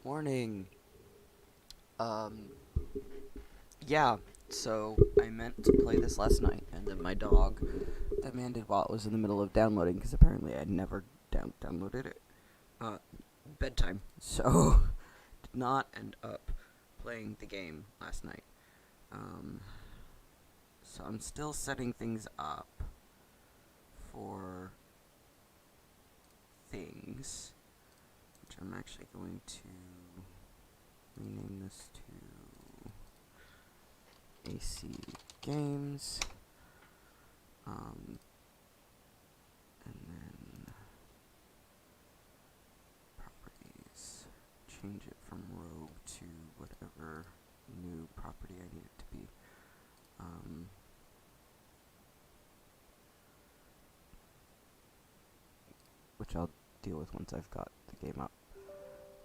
Morning. Um, yeah, so I meant to play this last night, and then my dog demanded while it was in the middle of downloading, because apparently I'd never downloaded it, uh, bedtime. So, did not end up playing the game last night. Um, so I'm still setting things up for things, which I'm actually going to rename this to AC Games. And then properties. Change it from rogue to whatever new property I need it to be. Which I'll deal with once I've got the game up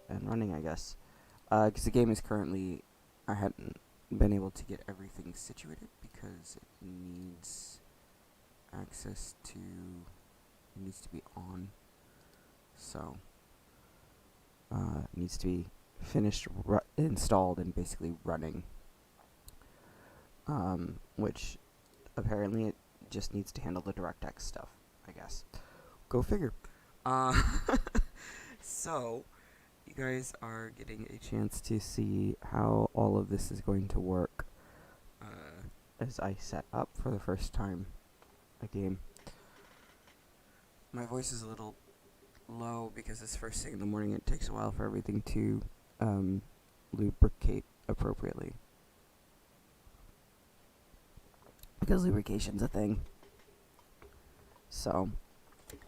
and running, I guess. Because the game is currently, I hadn't been able to get everything situated because it needs access to, it needs to be on. So, it needs to be finished, installed, and basically running. Which apparently it just needs to handle the DirectX stuff, I guess. Go figure. Uh, so, you guys are getting a chance to see how all of this is going to work as I set up for the first time a game. My voice is a little low because it's first thing in the morning. It takes a while for everything to lubricate appropriately. Because lubrication's a thing. So,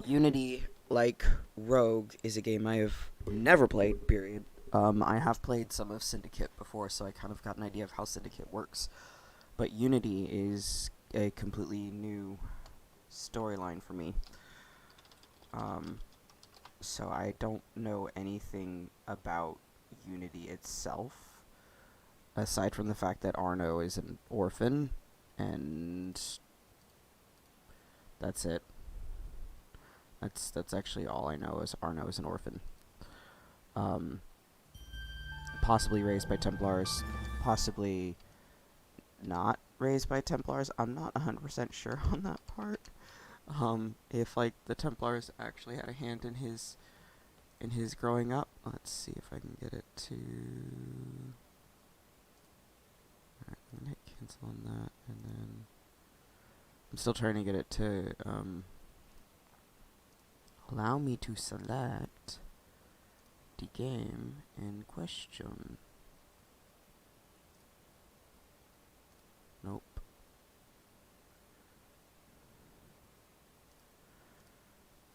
Unity, like Rogue, is a game I have never played, period. I have played some of Syndicate before, so I kind of got an idea of how Syndicate works. But Unity is a completely new storyline for me. So I don't know anything about Unity itself, aside from the fact that Arno is an orphan, and that's it. That's actually all I know is Arno is an orphan. Possibly raised by Templars, possibly not raised by Templars. I'm not 100% sure on that part. If like the Templars actually had a hand in his growing up. Let's see if I can get it to. Alright, I'm gonna hit cancel on that, and then I'm still trying to get it to allow me to select the game in question. Nope.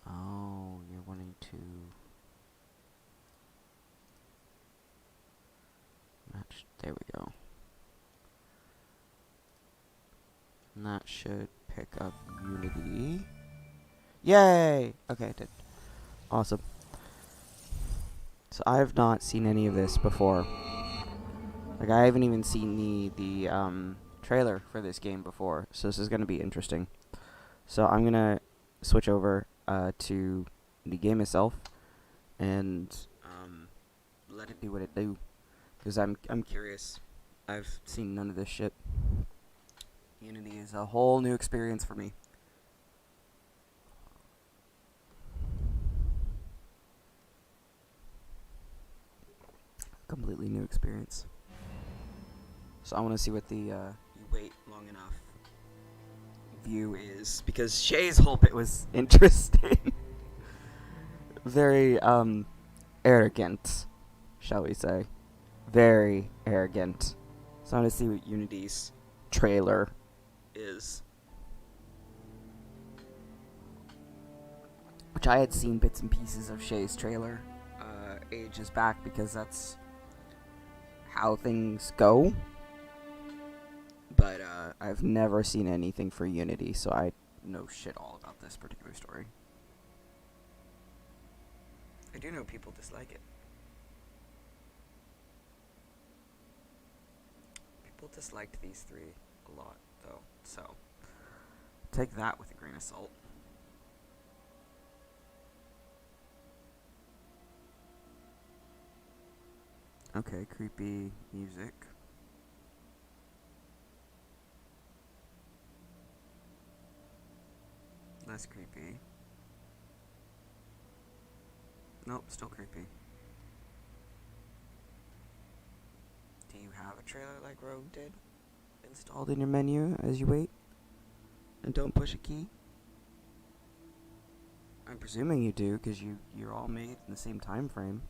Oh, you're wanting to match. There we go. And that should pick up Unity. Yay! Okay, it did. Awesome. So I have not seen any of this before. Like, I haven't even seen the trailer for this game before, so this is going to be interesting. So I'm going to switch over to the game itself and let it do what it do, because I'm curious. I've seen none of this shit. Unity is a whole new experience for me. Completely new experience. So I want to see what the you wait long enough view is, because Shay's whole bit was interesting. Very arrogant, shall we say. Very arrogant. So I want to see what Unity's trailer is. Which I had seen bits and pieces of Shay's trailer ages back, because that's how things go. But I've never seen anything for Unity, so I know shit all about this particular story. I do know people dislike it. People disliked these three a lot, though, so take that with a grain of salt. Okay, creepy music. Less creepy. Nope, still creepy. Do you have a trailer like Rogue did? Installed in your menu as you wait? And don't push a key? I'm presuming you do, because you're all made in the same time frame.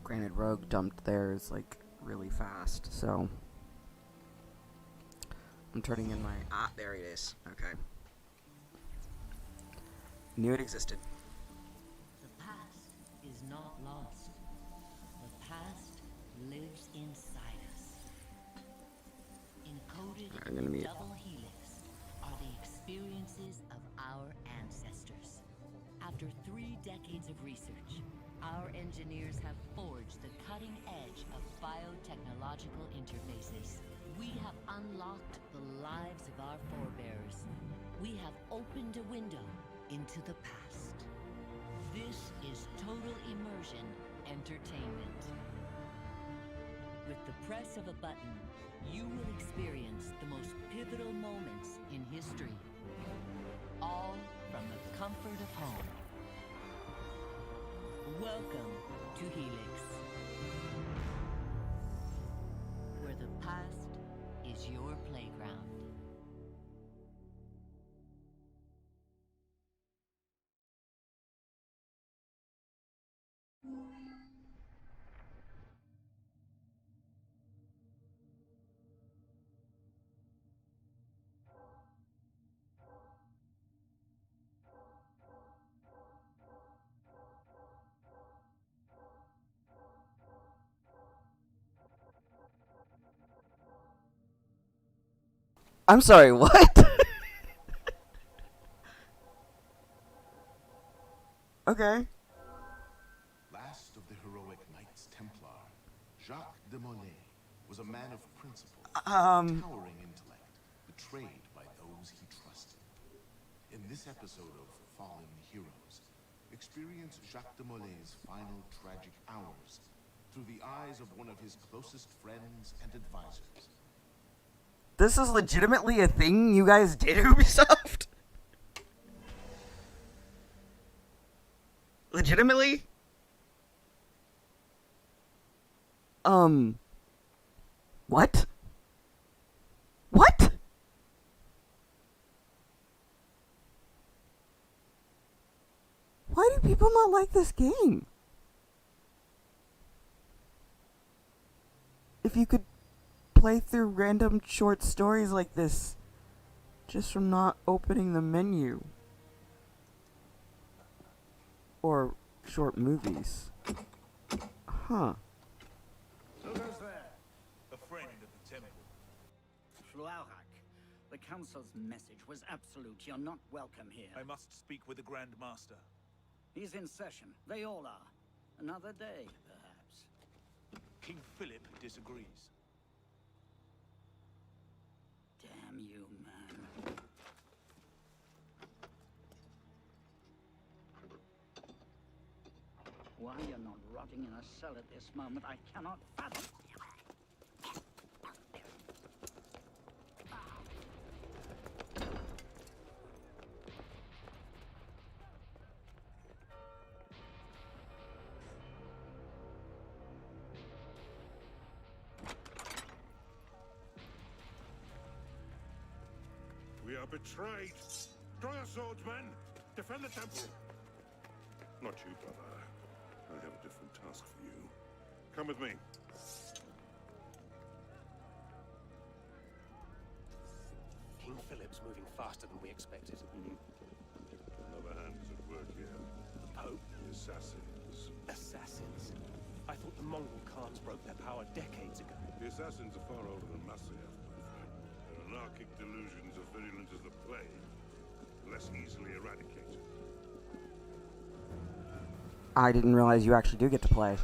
Granted, Rogue dumped theirs, like, really fast, so... I'm turning in my... Ah, there it is. Okay. Knew it existed. The past is not lost. The past lives inside us. Encoded in the double helix are the experiences of our ancestors. After 3 decades of research, our engineers have forged the cutting edge of biotechnological interfaces. We have unlocked the lives of our forebears. We have opened a window into the past. This is total immersion entertainment. With the press of a button, you will experience the most pivotal moments in history. All from the comfort of home. Welcome to Helix, where the past is your playground. I'm sorry, what? Okay. Last of the heroic Knights Templar, Jacques de Molay was a man of principle, towering intellect, betrayed by those he trusted. In this episode of Fallen Heroes, experience Jacques de Molay's final tragic hours through the eyes of one of his closest friends and advisors. This is legitimately a thing you guys did, Ubisoft? Legitimately? What? What? Why do people not like this game? If you could play through random short stories like this just from not opening the menu. Or short movies. Huh. Who goes there? A friend of the temple. Fluaurak. The Council's message was absolute. You're not welcome here. I must speak with the Grand Master. He's in session. They all are. Another day, perhaps. King Philip disagrees. Damn you, man. Why you're not rotting in a cell at this moment, I cannot fathom. We are betrayed. Draw your swords, men. Defend the temple. Not you, brother. I have a different task for you. Come with me. King Philip's moving faster than we expected. Another hand is at work here. The Pope? The assassins. Assassins? I thought the Mongol Khans broke their power decades ago. The assassins are far older than Masyaf, my friend. They're an Anarchic delusions are virulent as the plague, less easily eradicated. I didn't realize you actually do get to play.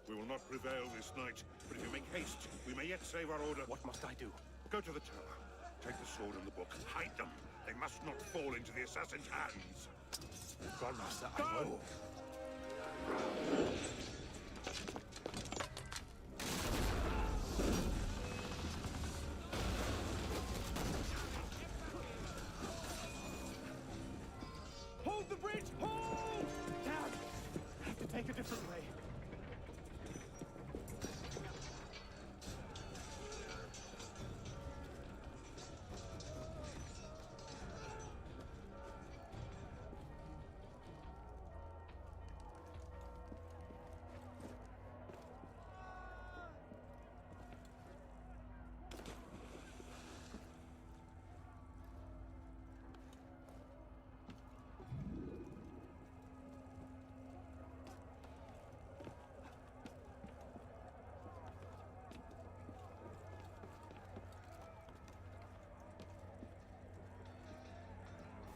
We will not prevail this night, but if you make haste, we may yet save our order. What must I do? Go to the tower. Take the sword and the book. Hide them. They must not fall into the assassin's hands. Grandmaster, I will. Hold the bridge! Hold! Dad! I have to take a different way.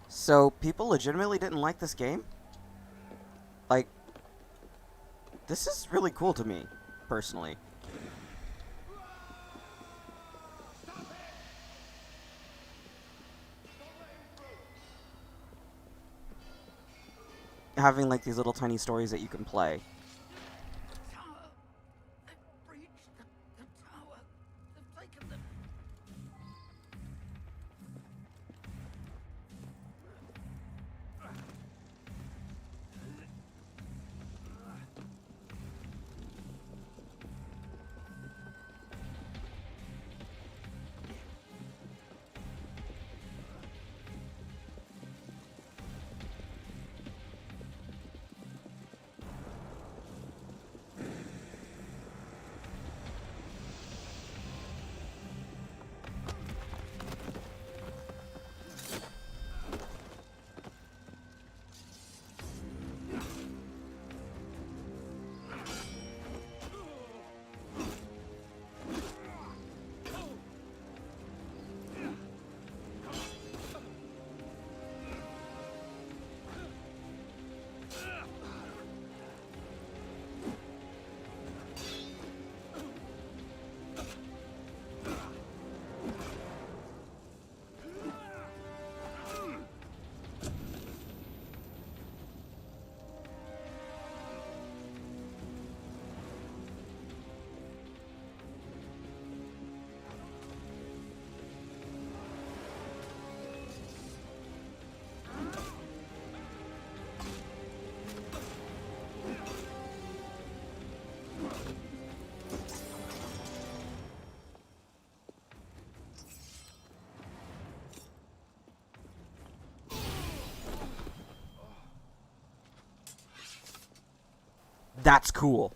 So, people legitimately didn't like this game? Like, this is really cool to me, personally. Having, like, these little tiny stories that you can play. Tower! They've breached the tower. They've taken them. That's cool.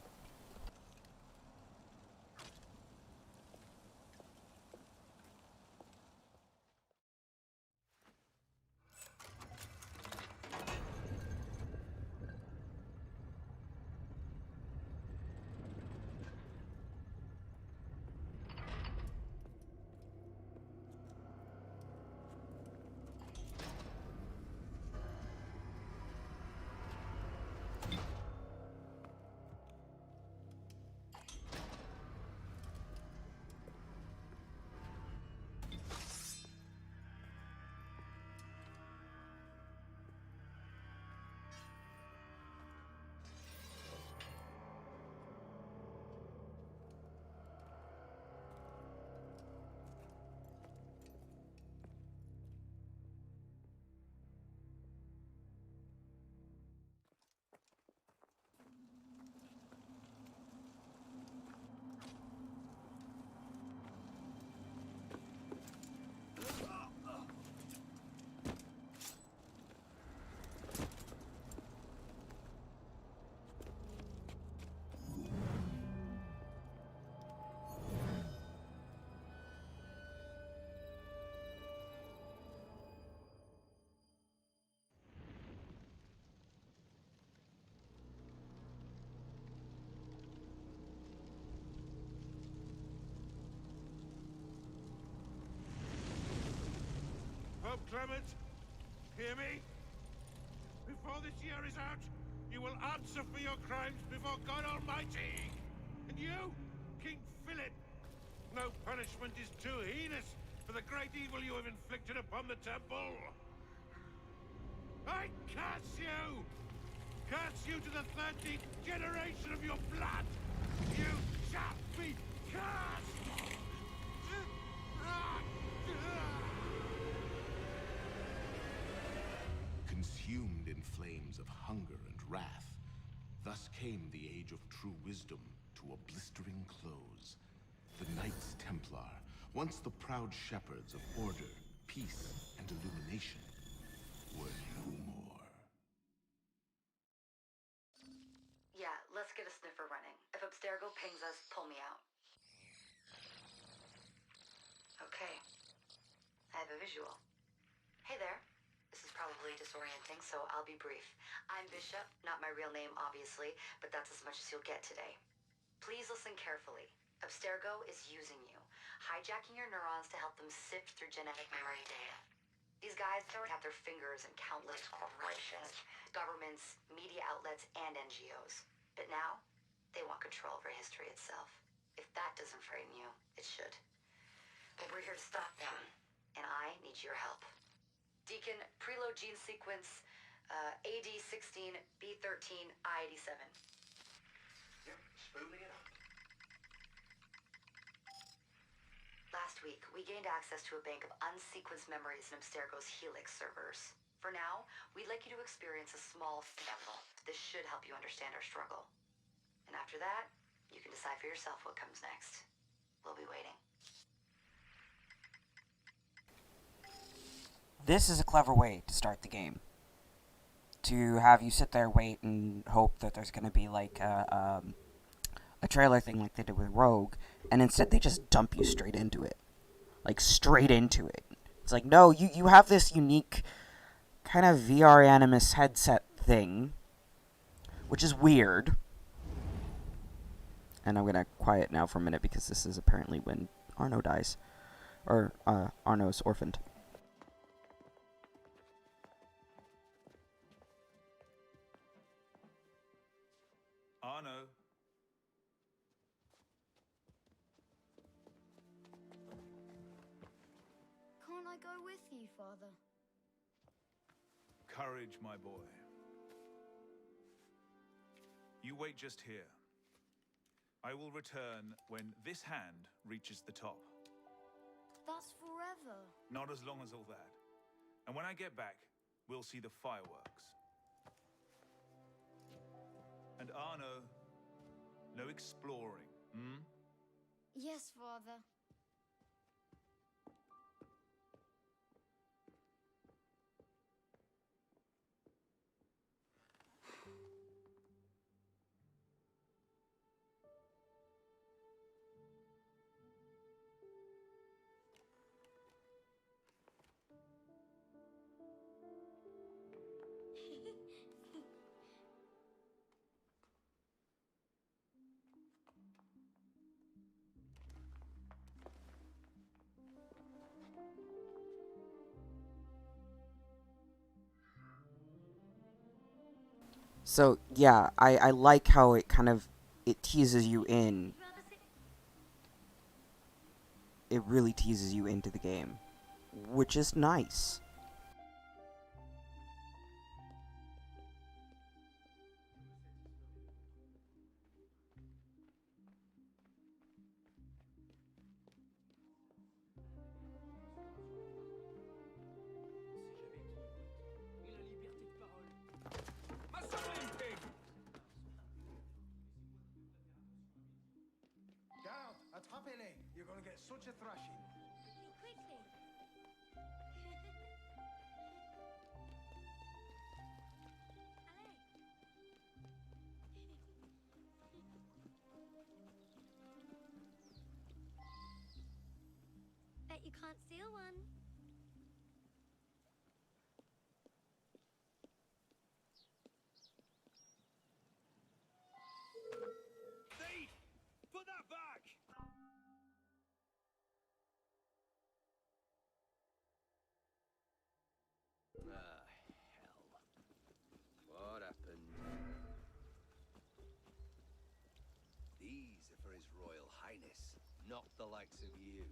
Clement, hear me? Before this year is out, you will answer for your crimes before God Almighty! And you, King Philip, no punishment is too heinous for the great evil you have inflicted upon the temple! I curse you! Curse you to the 13th generation of your blood! You shall be cursed! Consumed in flames of hunger and wrath, thus came the age of true wisdom to a blistering close. The Knights Templar, once the proud shepherds of order, peace, and illumination, were no more. Yeah, let's get a sniffer running. If Abstergo pings us, pull me out. Okay. I have a visual. Hey there. This is probably disorienting, so I'll be brief. I'm Bishop, not my real name, obviously, but that's as much as you'll get today. Please listen carefully. Abstergo is using you, hijacking your neurons to help them sift through genetic memory data. These guys already have their fingers in countless corporations, governments, media outlets, and NGOs. But now, they want control over history itself. If that doesn't frighten you, it should. But we're here to stop them, and I need your help. Deacon, preload gene sequence AD16, B13, I87. Yep, spooling it up. Last week, we gained access to a bank of unsequenced memories in Abstergo's Helix servers. For now, we'd like you to experience a small sample. This should help you understand our struggle. And after that, you can decide for yourself what comes next. We'll be waiting. This is a clever way to start the game. To have you sit there, wait, and hope that there's going to be like a trailer thing like they did with Rogue, and instead they just dump you straight into it. Like, straight into it. It's like, no, you have this unique kind of VR Animus headset thing, which is weird. And I'm going to quiet now for a minute because this is apparently when Arno dies. Or, Arno's orphaned. Arno. Can't I go with you, Father? Courage, my boy. You wait just here. I will return when this hand reaches the top. That's forever. Not as long as all that. And when I get back, we'll see the fireworks. And Arno, no exploring, hmm? Yes, Father. So, yeah, I like how it kind of, it teases you in. It really teases you into the game, which is nice. Guard, attrapez-les. You're gonna get such a thrashing. Quickly. Bet you can't steal one. Not the likes of you.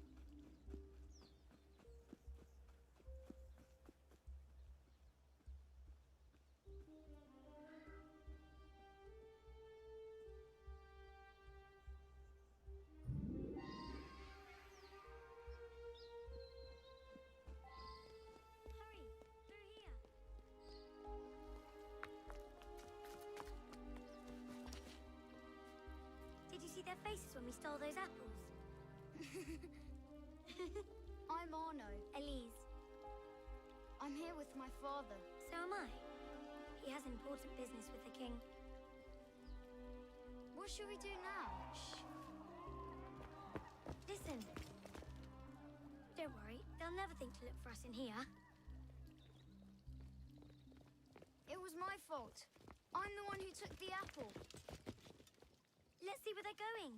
Hurry, through here. Did you see their faces when we stole those apples? I'm Arno. Elise. I'm here with my father. So am I. He has important business with the king. What should we do now? Shh. Listen. Don't worry, they'll never think to look for us in here. It was my fault. I'm the one who took the apple. Let's see where they're going.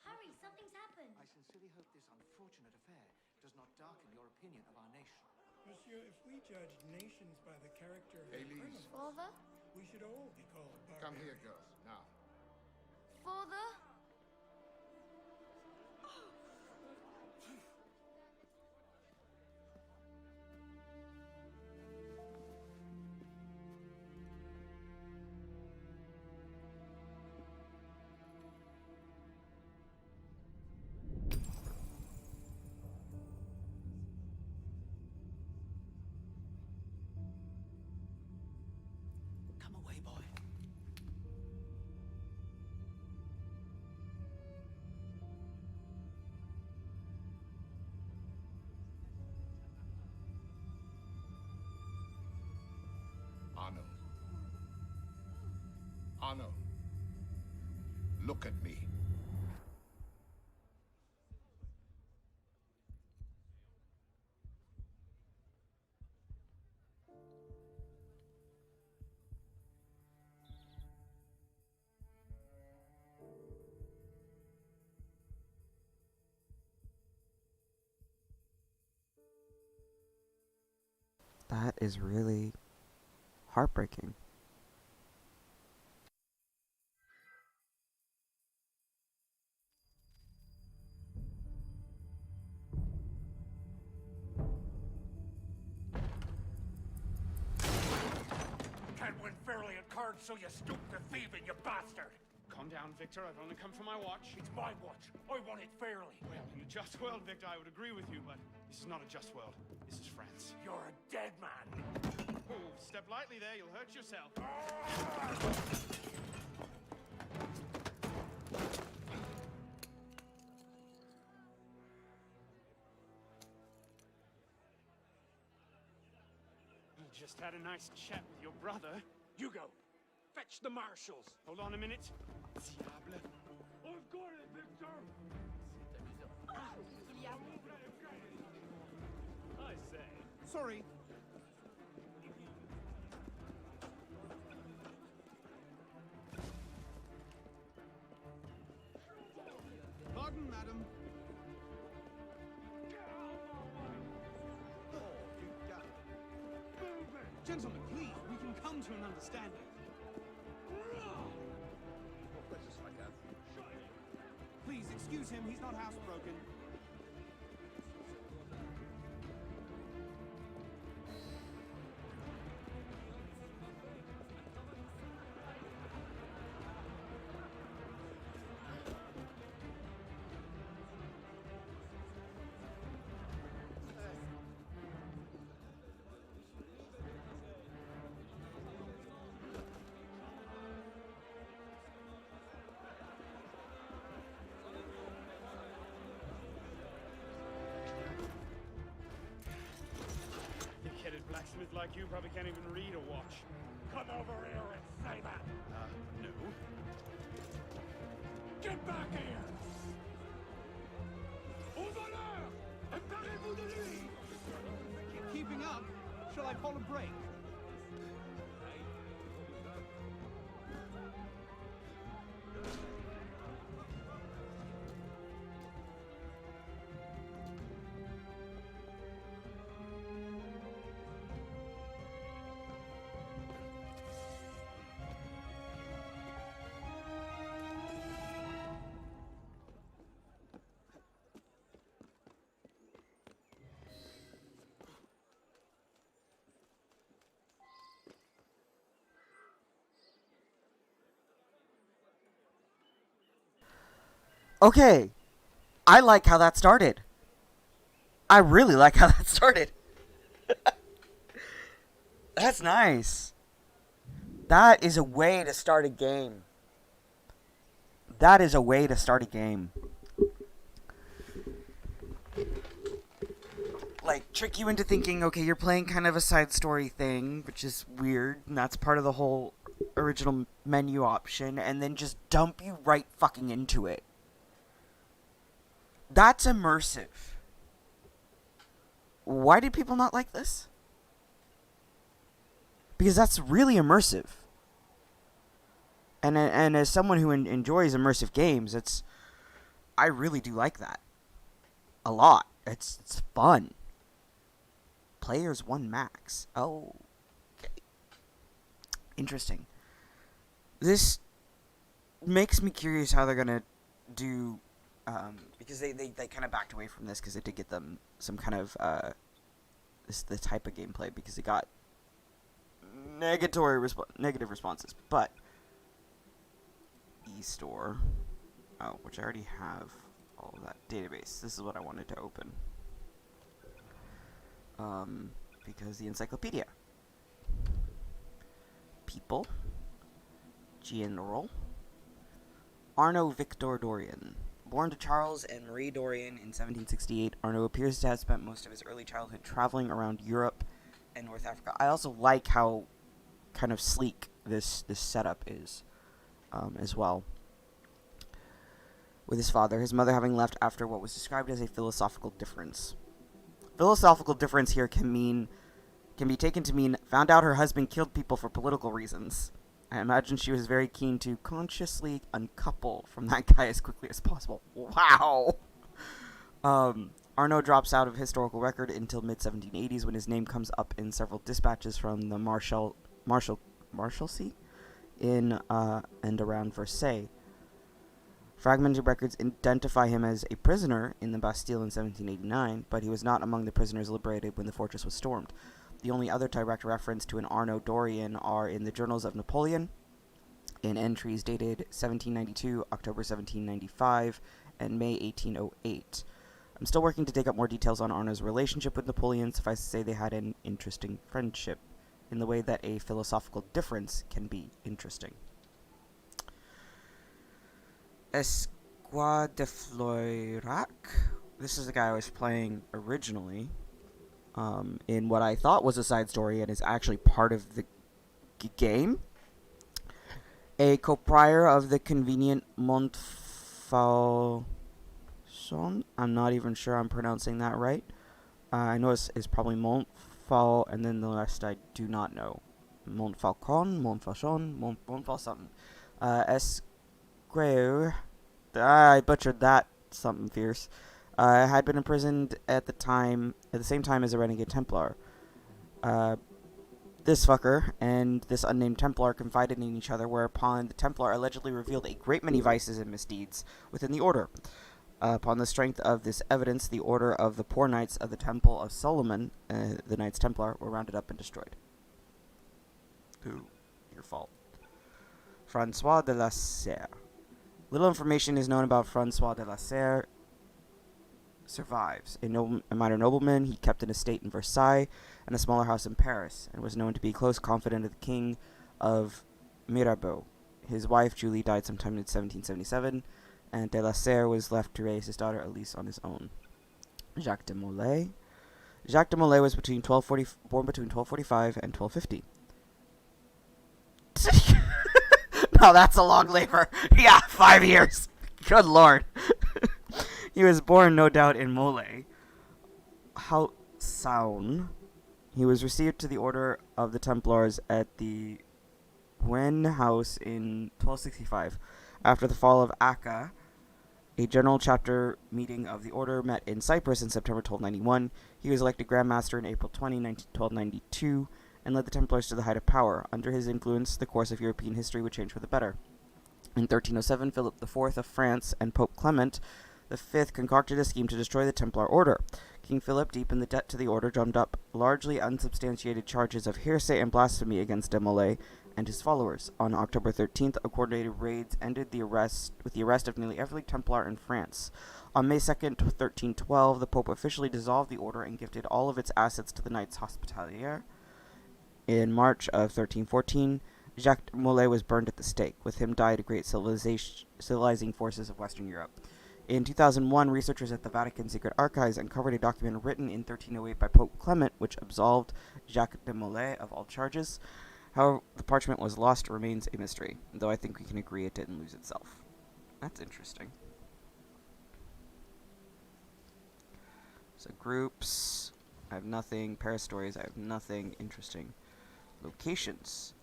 Hurry, something's happened. I sincerely hope this unfortunate affair does not darken your opinion of our nation. Monsieur, if we judged nations by the character of Elise. their criminals, Father? we should all be called barbarians. Come here, girls, now. Father? Come away, boy. Arno. Arno. Look at me. That is really heartbreaking. Can't win fairly at cards, so you stoop to thieving, you bastard! Calm down, Victor. I've only come for my watch. It's my watch. I want it fairly. Well, in a just world, Victor, I would agree with you, but this is not a just world. This is France. You're a dead man. Oh, step lightly there. You'll hurt yourself. You just had a nice chat with your brother. You go. Fetch the marshals. Hold on a minute. Diable. I've got it, Victor! I say. Sorry. Pardon, madam. Gentlemen, please, we can come to an understanding. Please, excuse him, he's not housebroken. Thick-headed blacksmith like you probably can't even read or watch. Come over here and say that! No. Get back here! Au voleur! Emparez-vous de lui! Keeping up? Shall I call a break? Okay, I like how that started. I really like how that started. That's nice. That is a way to start a game. That is a way to start a game. Like, trick you into thinking, okay, you're playing kind of a side story thing, which is weird, and that's part of the whole original menu option, and then just dump you right fucking into it. That's immersive. Why did people not like this? Because that's really immersive. And as someone who enjoys immersive games, I really do like that. A lot. It's fun. Players 1 max. Oh. Okay. Interesting. This makes me curious how they're gonna do, because they kind of backed away from this because it did get them some kind of, the type of gameplay, because it got negative responses. But eStore, which I already have all of that database. This is what I wanted to open. Because the encyclopedia. People. General. Arno Victor Dorian. Born to Charles and Marie Dorian in 1768, Arno appears to have spent most of his early childhood traveling around Europe and North Africa. I also like how kind of sleek this setup is, as well. With his father, his mother having left after what was described as a philosophical difference. Philosophical difference here can be taken to mean found out her husband killed people for political reasons. I imagine she was very keen to consciously uncouple from that guy as quickly as possible. Wow! Arno drops out of historical record until mid-1780s when his name comes up in several dispatches from the Marshalsea in and around Versailles. Fragmented records identify him as a prisoner in the Bastille in 1789, but he was not among the prisoners liberated when the fortress was stormed. The only other direct reference to an Arno Dorian are in the Journals of Napoleon, in entries dated 1792, October 1795, and May 1808. I'm still working to dig up more details on Arno's relationship with Napoleon. Suffice to say they had an interesting friendship, in the way that a philosophical difference can be interesting. Esquire de Floirac. This is the guy I was playing originally, in what I thought was a side story and is actually part of the game. A co-prior of the convenient Montfaucon. I'm not even sure I'm pronouncing that right. I know it's probably Montfau, and then the rest I do not know. Montfaucon, Montfaucon something. Esquire, I butchered that something fierce. Had been imprisoned at the same time as a renegade Templar. This fucker and this unnamed Templar confided in each other, whereupon the Templar allegedly revealed a great many vices and misdeeds within the order. Upon the strength of this evidence, the order of the Poor Knights of the Temple of Solomon, the Knights Templar, were rounded up and destroyed. Who? Your fault. Francois de la Serre. Little information is known about Francois de la Serre. Survives. A minor nobleman, he kept an estate in Versailles and a smaller house in Paris, and was known to be close confidant of the King of Mirabeau. His wife, Julie, died sometime in 1777, and de la Serre was left to raise his daughter Elise on his own. Jacques de Molay. Jacques de Molay was born between 1245 and 1250. No, that's a long labor. Yeah, 5 years. Good lord. He was born, no doubt, in Molay. Saun. He was received to the Order of the Templars at the Wen House in 1265. After the fall of Acca, a general chapter meeting of the Order met in Cyprus in September 1291. He was elected Grand Master in April 20, 1292, and led the Templars to the height of power. Under his influence, the course of European history would change for the better. In 1307, Philip IV of France and Pope Clement V concocted a scheme to destroy the Templar Order. King Philip, deep in the debt to the Order, drummed up largely unsubstantiated charges of heresy and blasphemy against de Molay and his followers. On October 13th, a coordinated raid ended with the arrest of nearly every Templar in France. On May 2nd, 1312, the Pope officially dissolved the order and gifted all of its assets to the Knights Hospitaliers. In March of 1314, Jacques de Molay was burned at the stake. With him died great civilizing forces of Western Europe. In 2001, researchers at the Vatican Secret Archives uncovered a document written in 1308 by Pope Clement, which absolved Jacques de Molay of all charges. However, the parchment was lost remains a mystery, though I think we can agree it didn't lose itself. That's interesting. So groups, I have nothing. Paris stories, I have nothing. Interesting. Locations.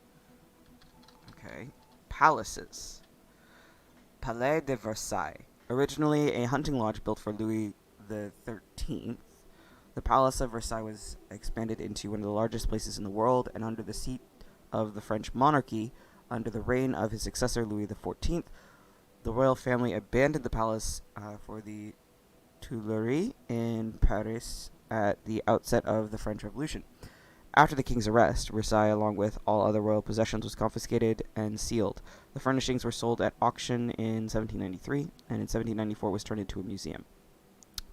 Okay. Palaces. Palais de Versailles. Originally a hunting lodge built for Louis XIII, the Palace of Versailles was expanded into one of the largest places in the world, and under the seat of the French monarchy, under the reign of his successor Louis XIV, the royal family abandoned the palace for the Tuileries in Paris at the outset of the French Revolution. After the king's arrest, Versailles, along with all other royal possessions, was confiscated and sealed. The furnishings were sold at auction in 1793, and in 1794 was turned into a museum.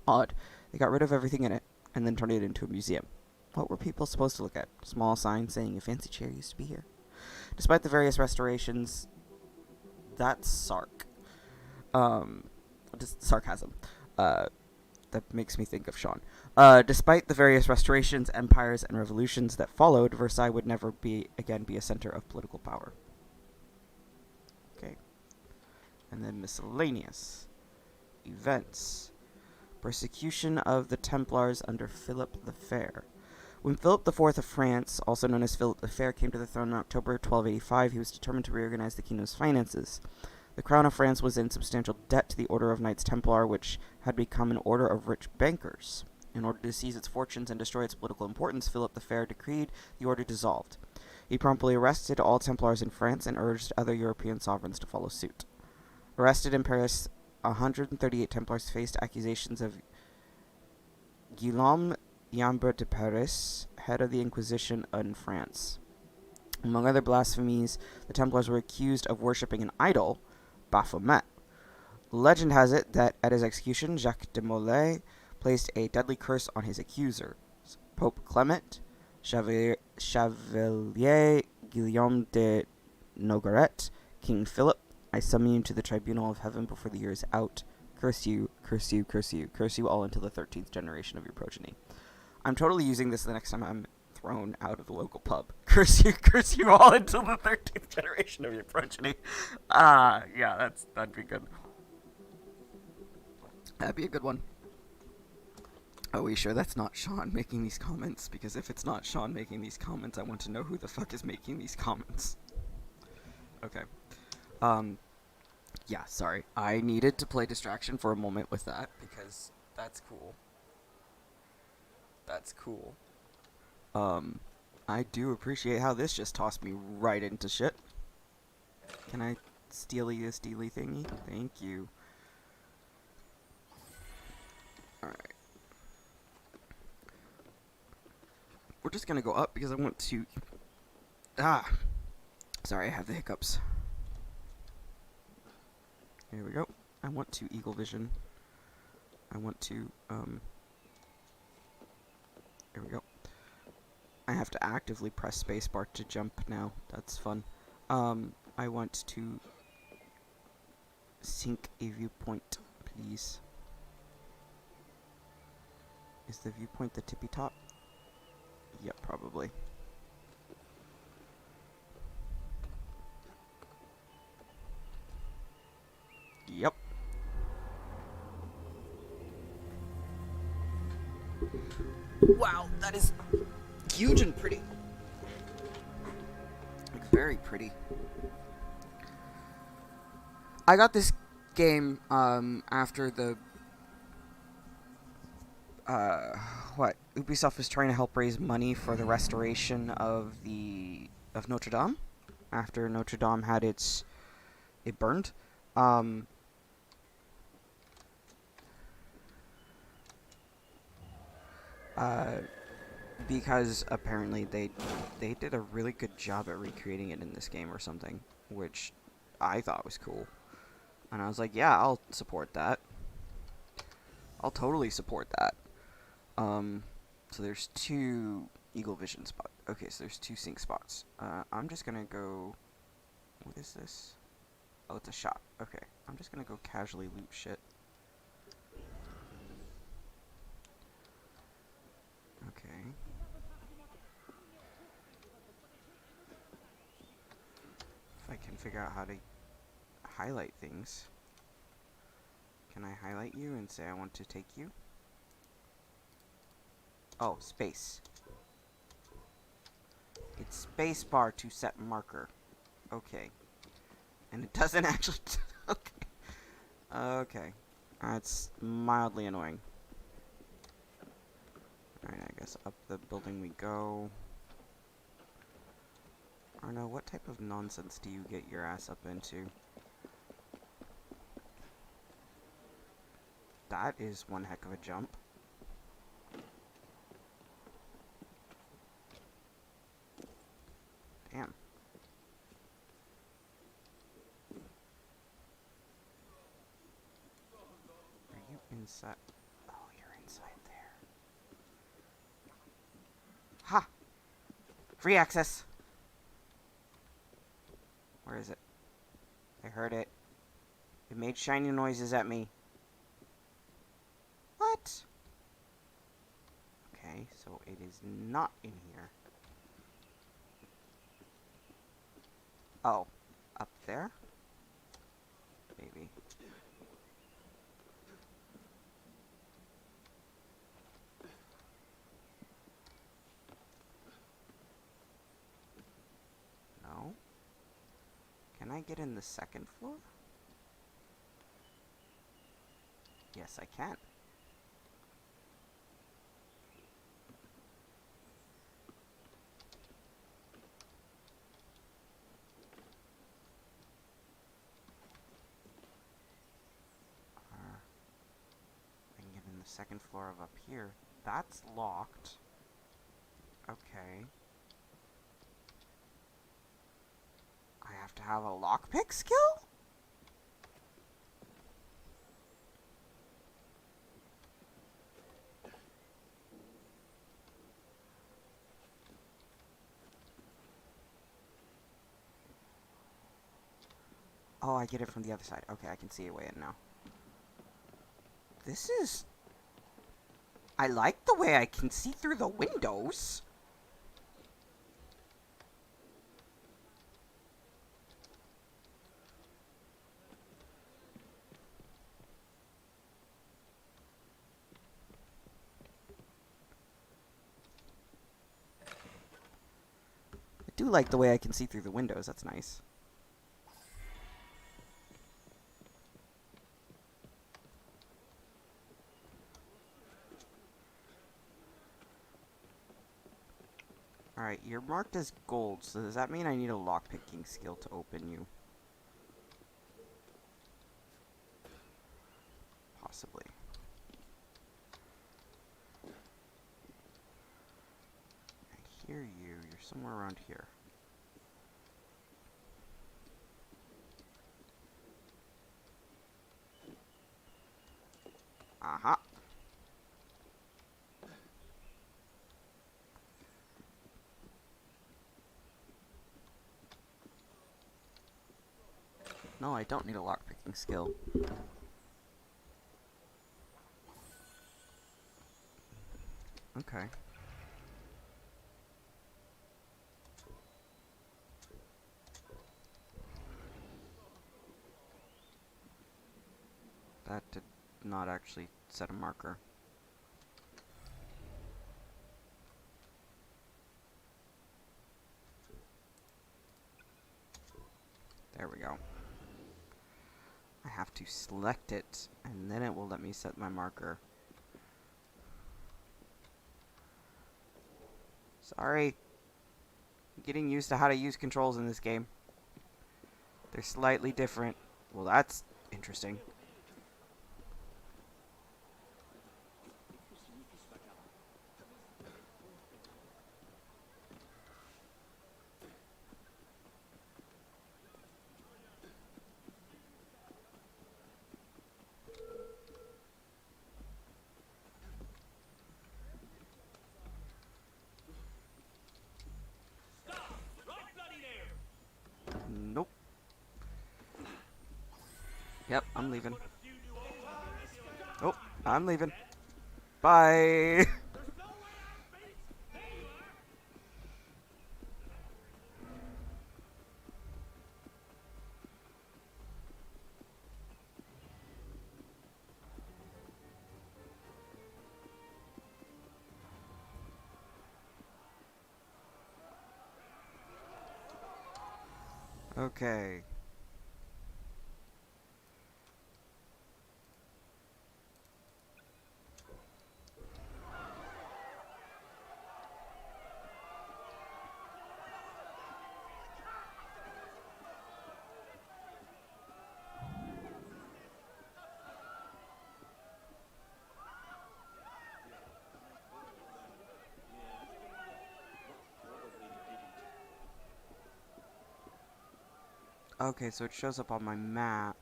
Odd. They got rid of everything in it, and then turned it into a museum. What were people supposed to look at? Small signs saying a fancy chair used to be here. Despite the various restorations, that's sarcasm. That makes me think of Sean. Despite the various restorations, empires, and revolutions that followed, Versailles would never again be a center of political power. Okay. And then miscellaneous. Events. Persecution of the Templars under Philip the Fair. When Philip IV of France, also known as Philip the Fair, came to the throne in October 1285, he was determined to reorganize the kingdom's finances. The crown of France was in substantial debt to the Order of Knights Templar, which had become an order of rich bankers. In order to seize its fortunes and destroy its political importance, Philip the Fair decreed the order dissolved. He promptly arrested all Templars in France and urged other European sovereigns to follow suit. Arrested in Paris, 138 Templars faced accusations of Guillaume Yambert de Paris, head of the Inquisition in France. Among other blasphemies, the Templars were accused of worshipping an idol, Baphomet. Legend has it that at his execution, Jacques de Molay placed a deadly curse on his accusers. Pope Clement, Chevalier Guillaume de Nogaret, King Philip, I summon you to the tribunal of heaven before the year is out. Curse you, curse you, curse you, curse you all until the 13th generation of your progeny. I'm totally using this the next time I'm thrown out of the local pub. Curse you all until the 13th generation of your progeny. Yeah, that'd be good. That'd be a good one. Are we sure that's not Sean making these comments? Because if it's not Sean making these comments, I want to know who the fuck is making these comments. Okay. Yeah, sorry. I needed to play distraction for a moment with that, because that's cool. That's cool. I do appreciate how this just tossed me right into shit. Can I steely this steely thingy? Thank you. Alright. We're just gonna go up because I want to... Sorry, I have the hiccups. Here we go. I want to eagle vision. I want to, Here we go. I have to actively press spacebar to jump now. That's fun. I want to sync a viewpoint, please. Is the viewpoint the tippy top? Yep, probably. Yep. Wow, that is huge and pretty. Like, very pretty. I got this game after the Ubisoft was trying to help raise money for the restoration of Notre Dame after Notre Dame had it burned. because apparently they did a really good job at recreating it in this game or something, which I thought was cool. And I was like, yeah, I'll support that. I'll totally support that. So there's 2 Eagle Vision spots. Okay, so there's 2 sync spots. I'm just gonna go... What is this? Oh, it's a shop. Okay, I'm just gonna go casually loot shit. Okay. If I can figure out how to highlight things. Can I highlight you and say I want to take you? Oh, space. It's spacebar to set marker. Okay. And it doesn't actually... Okay. Okay. That's mildly annoying. Alright, I guess up the building we go. Arno, what type of nonsense do you get your ass up into? That is one heck of a jump. Damn. Are you inside? Oh, you're inside there. Ha! Free access! Where is it? I heard it. It made shiny noises at me. What? Okay, so it is not in here. Oh, up there? Maybe. No? Can I get in the second floor? Yes, I can. I can get in the second floor of up here. That's locked. Okay. I have to have a lockpick skill? Oh, I get it from the other side. Okay, I can see a way in now. This is... I like the way I can see through the windows. I do like the way I can see through the windows. That's nice. Alright, you're marked as gold, so does that mean I need a lockpicking skill to open you? Possibly. I hear you. You're somewhere around here. Aha! No, I don't need a lockpicking skill. Okay. That did not actually set a marker. There we go. I have to select it, and then it will let me set my marker. Sorry. I'm getting used to how to use controls in this game. They're slightly different. Well, that's interesting. Yep, I'm leaving. Oh, I'm leaving. Bye. Okay. Okay, so it shows up on my map.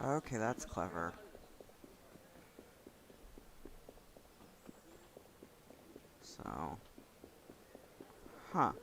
Okay, that's clever. So, huh.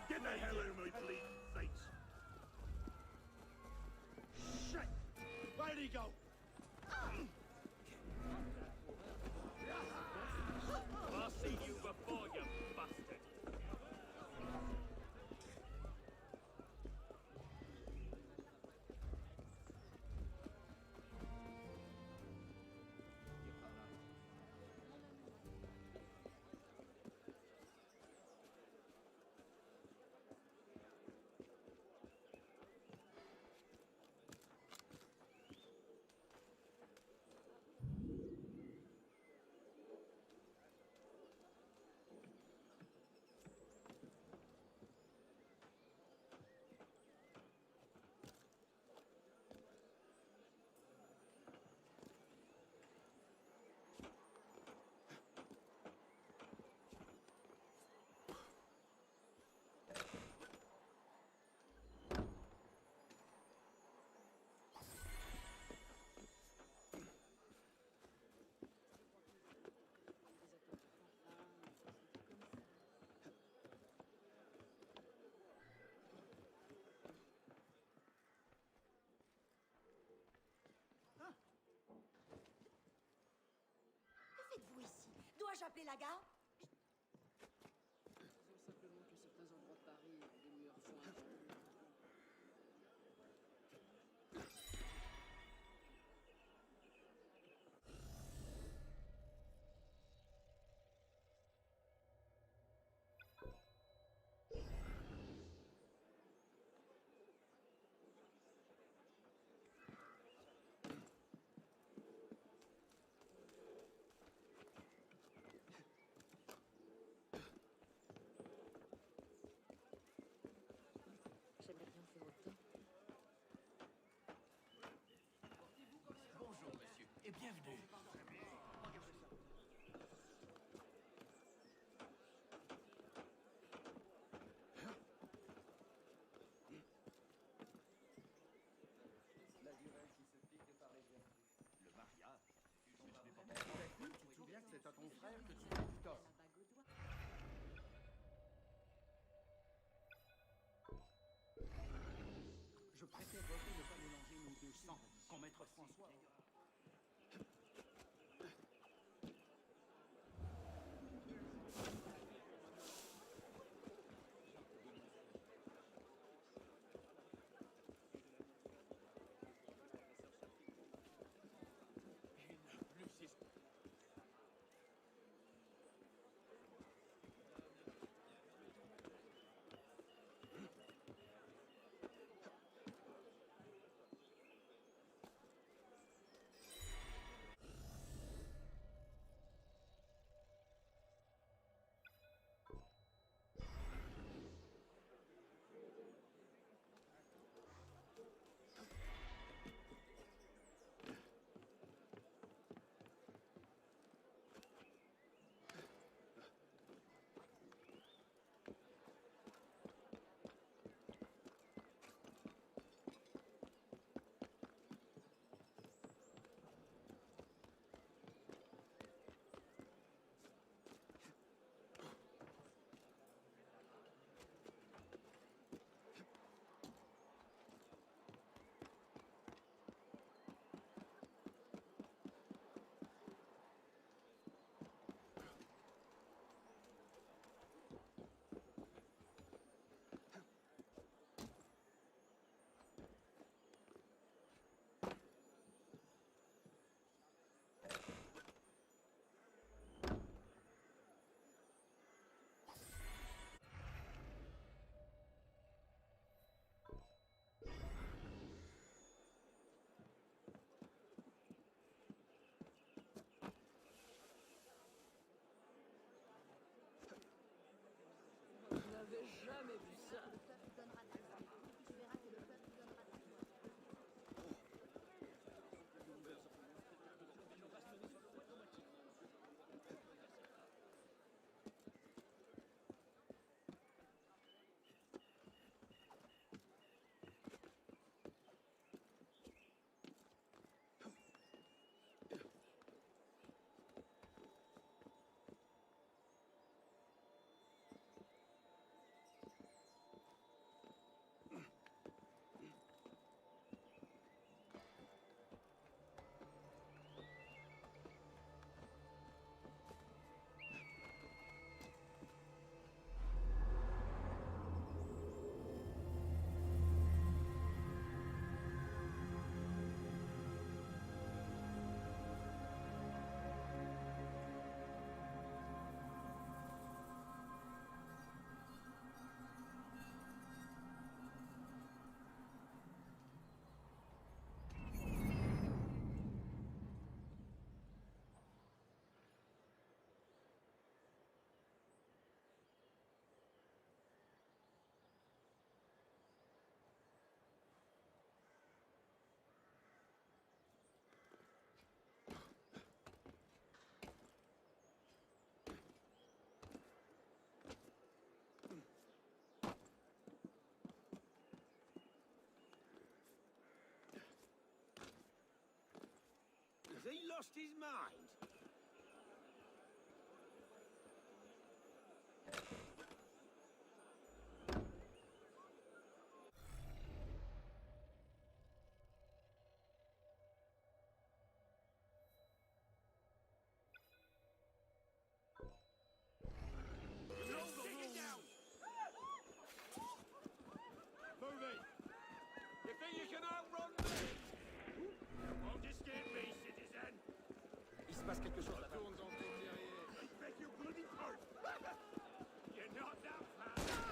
Get the hell out of my bleeding face! Shit! Where'd he go? I've seen you before, you bastard! dois-je appeler la gare? Disons simplement que certains endroits de Paris, les murs font un peu... J'aimerais bien faire autant. Bonjour, monsieur, et bienvenue. La durée qui se pique par les vertus. Le mariage. Tu te souviens que c'est à ton frère que tu fais du tort. Je préférerais ne pas mélanger nos deux sangs quand maître François... J'avais jamais vu ça. Has he lost his mind? you can outrun me? You won't escape me, citizen. Il se passe quelque chose là-bas. Tourne dans ton terrier. I beg your bloody pardon. You're not that fast.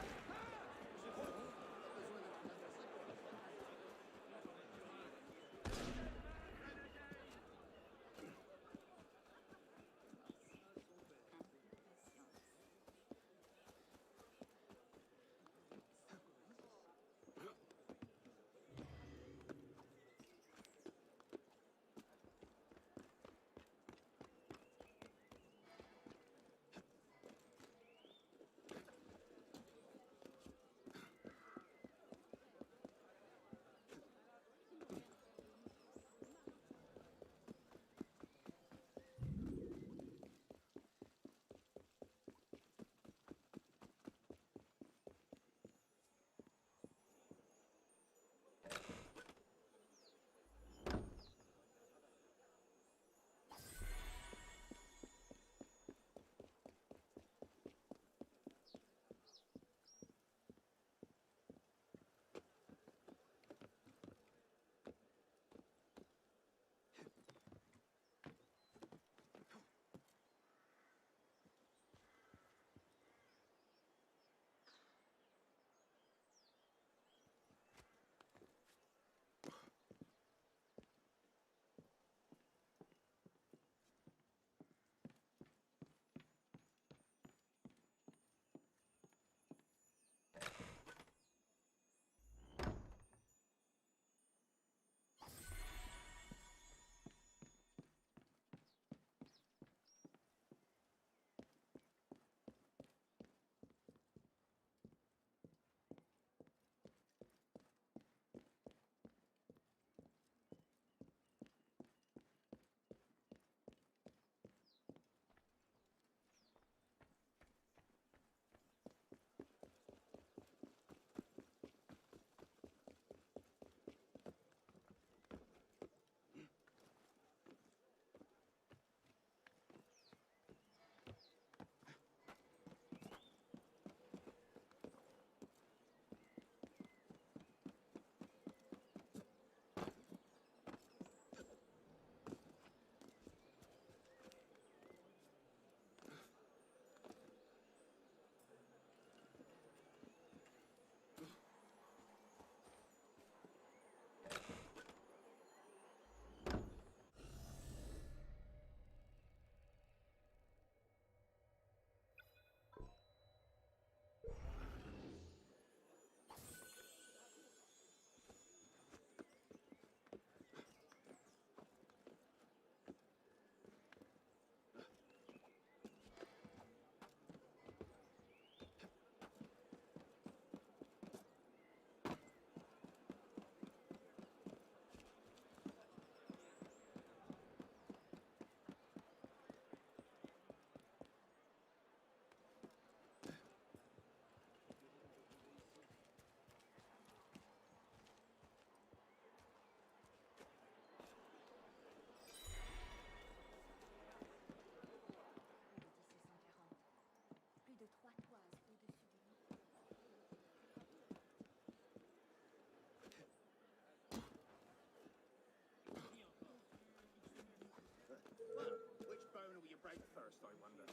break first, I wonder.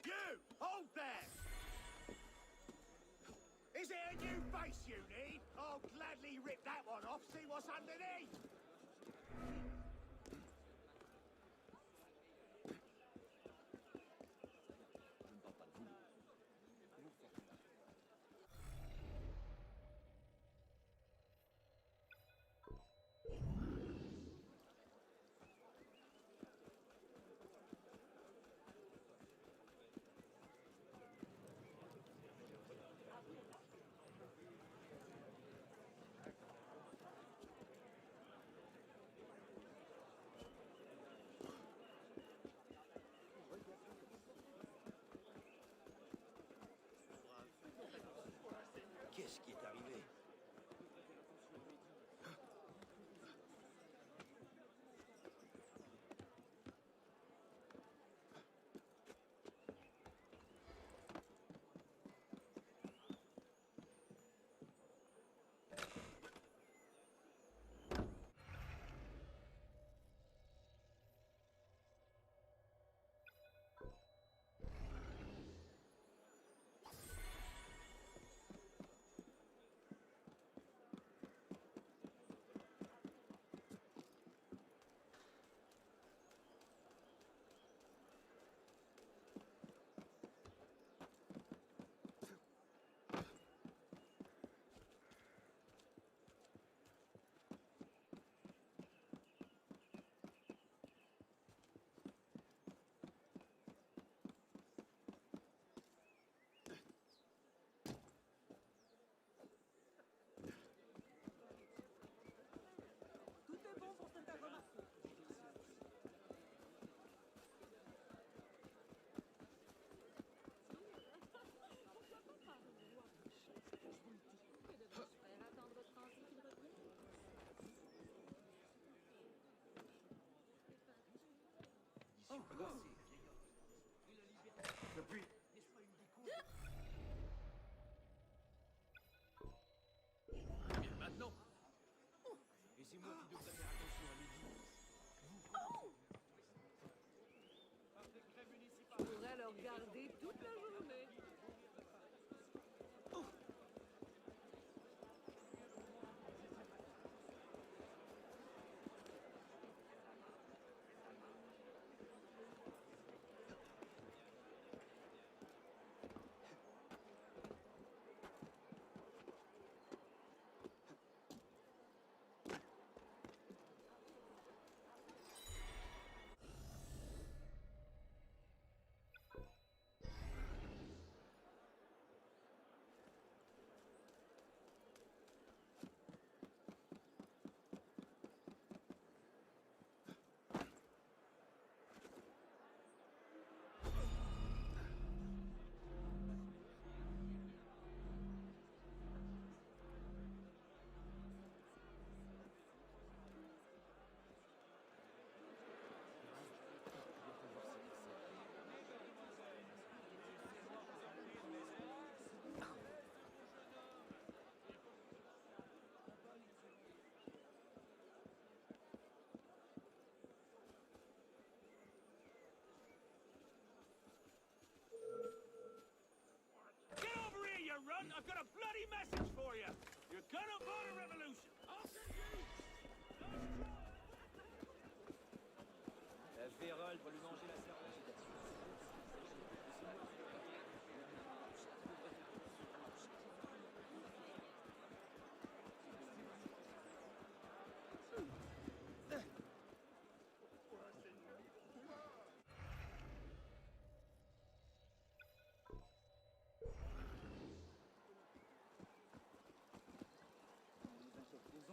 You! Hold there! Is it a new face you need? I'll gladly rip that one off, see what's underneath! moi qui devrais faire attention à Lydie. Je pourrais le regarder toute la journée. Get over here, you runt! I've got a bloody message for you! You're gonna want a revolution! I'll get you! La Vérole va lui manger la cervelle.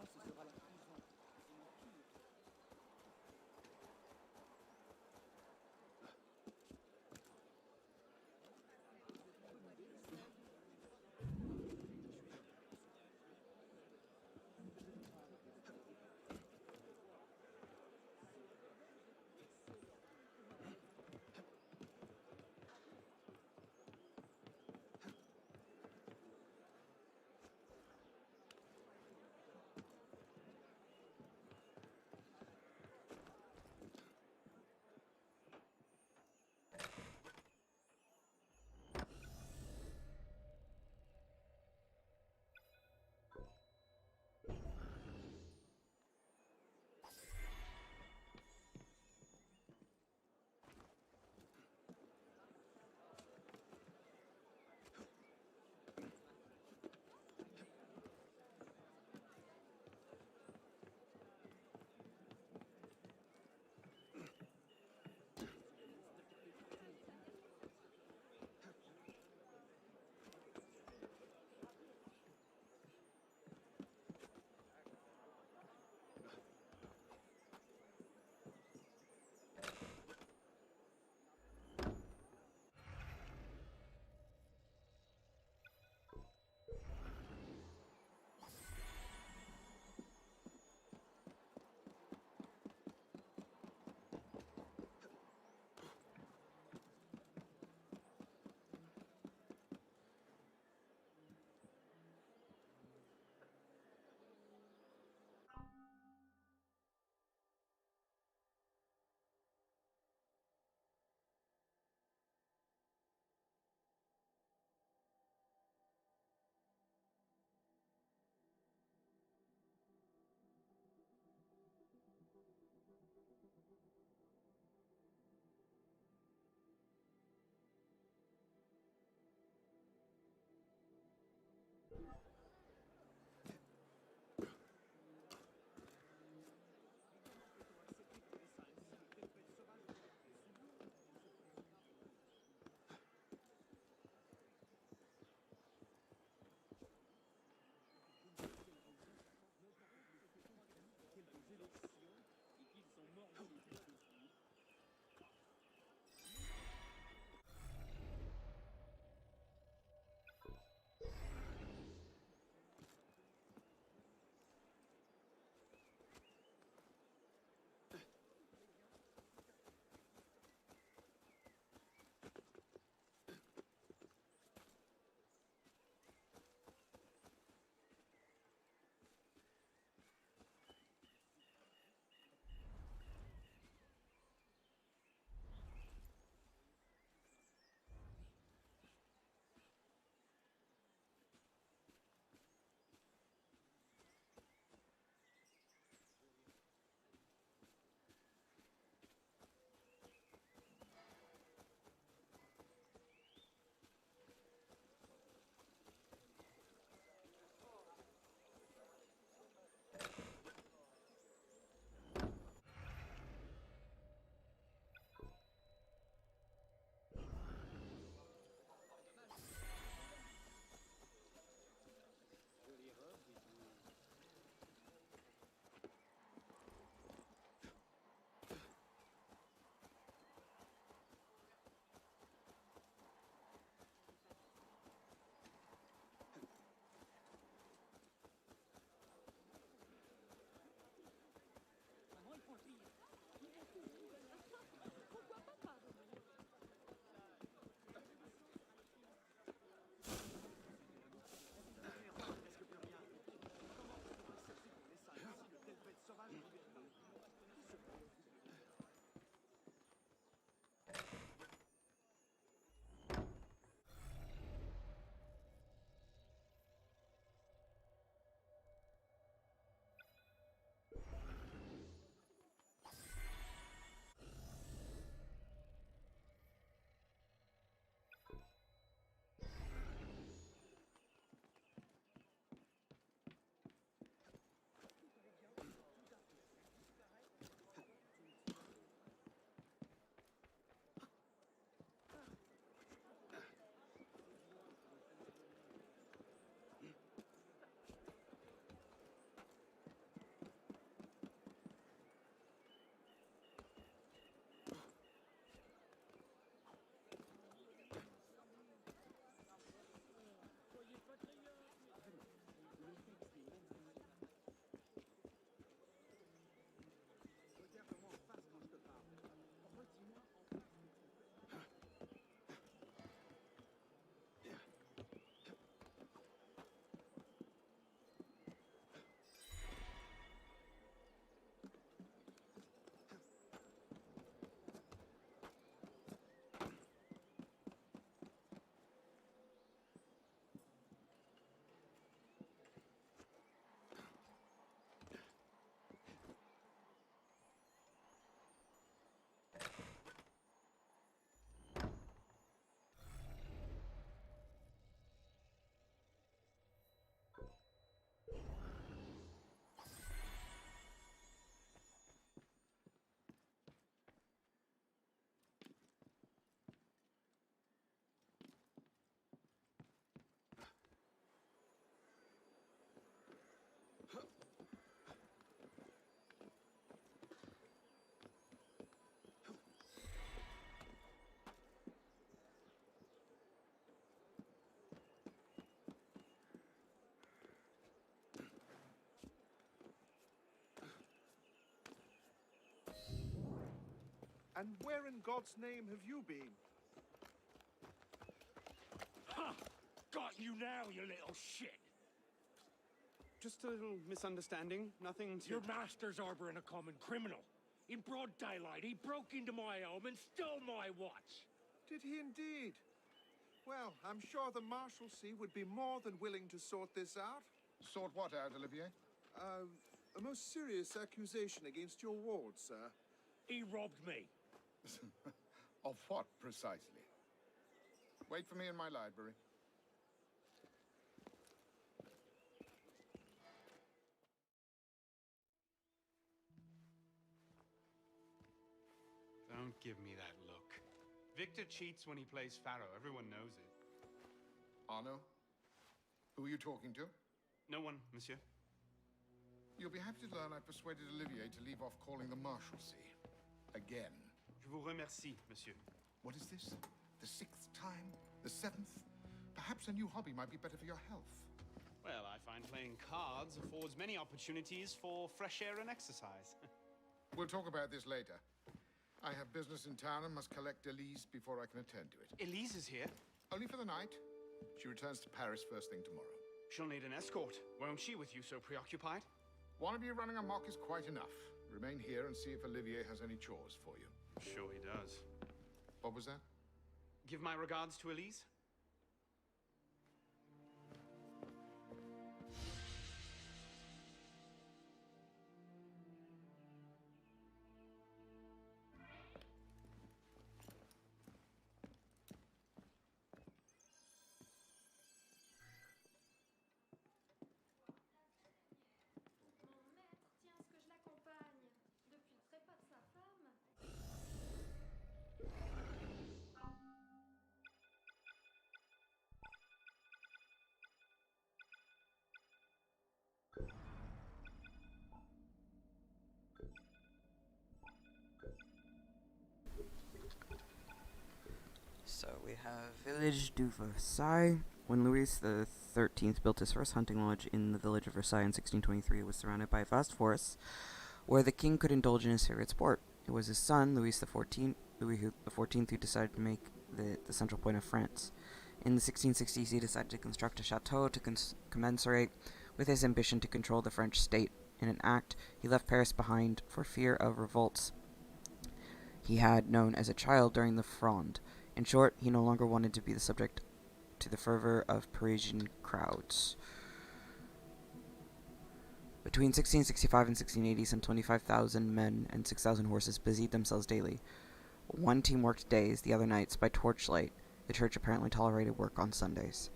Ce sera la prison. Et le pire. And where in God's name have you been? Ha! Got you now, you little shit! Just a little misunderstanding. Nothing to... Your master's harboring a common criminal. In broad daylight, he broke into my home and stole my watch. Did he indeed? Well, I'm sure the Marshalsea would be more than willing to sort this out. Sort what out, Olivier? A most serious accusation against your ward, sir. He robbed me. Of what, precisely? Wait for me in my library. Don't give me that look. Victor cheats when he plays Pharaoh. Everyone knows it. Arno? Who are you talking to? No one, monsieur. You'll be happy to learn I persuaded Olivier to leave off calling the Marshalsea. Again. Je vous remercie, monsieur. What is this? The 6th time? The 7th? Perhaps a new hobby might be better for your health. Well, I find playing cards affords many opportunities for fresh air and exercise. We'll talk about this later. I have business in town and must collect Elise before I can attend to it. Elise is here? Only for the night. She returns to Paris first thing tomorrow. She'll need an escort. Won't she, with you so preoccupied? One of you running amok is quite enough. Remain here and see if Olivier has any chores for you. Sure he does. What was that? Give my regards to Elise. So we have Village du Versailles. When Louis XIII built his first hunting lodge in the village of Versailles in 1623, it was surrounded by vast forests where the king could indulge in his favorite sport. It was his son, Louis XIV, who decided to make the central point of France. In the 1660s, he decided to construct a chateau to commensurate with his ambition to control the French state. In an act, he left Paris behind for fear of revolts he had known as a child during the Fronde. In short, he no longer wanted to be the subject to the fervor of Parisian crowds. Between 1665 and 1680, some 25,000 men and 6,000 horses busied themselves daily. One team worked days, the other nights, by torchlight. The church apparently tolerated work on Sundays.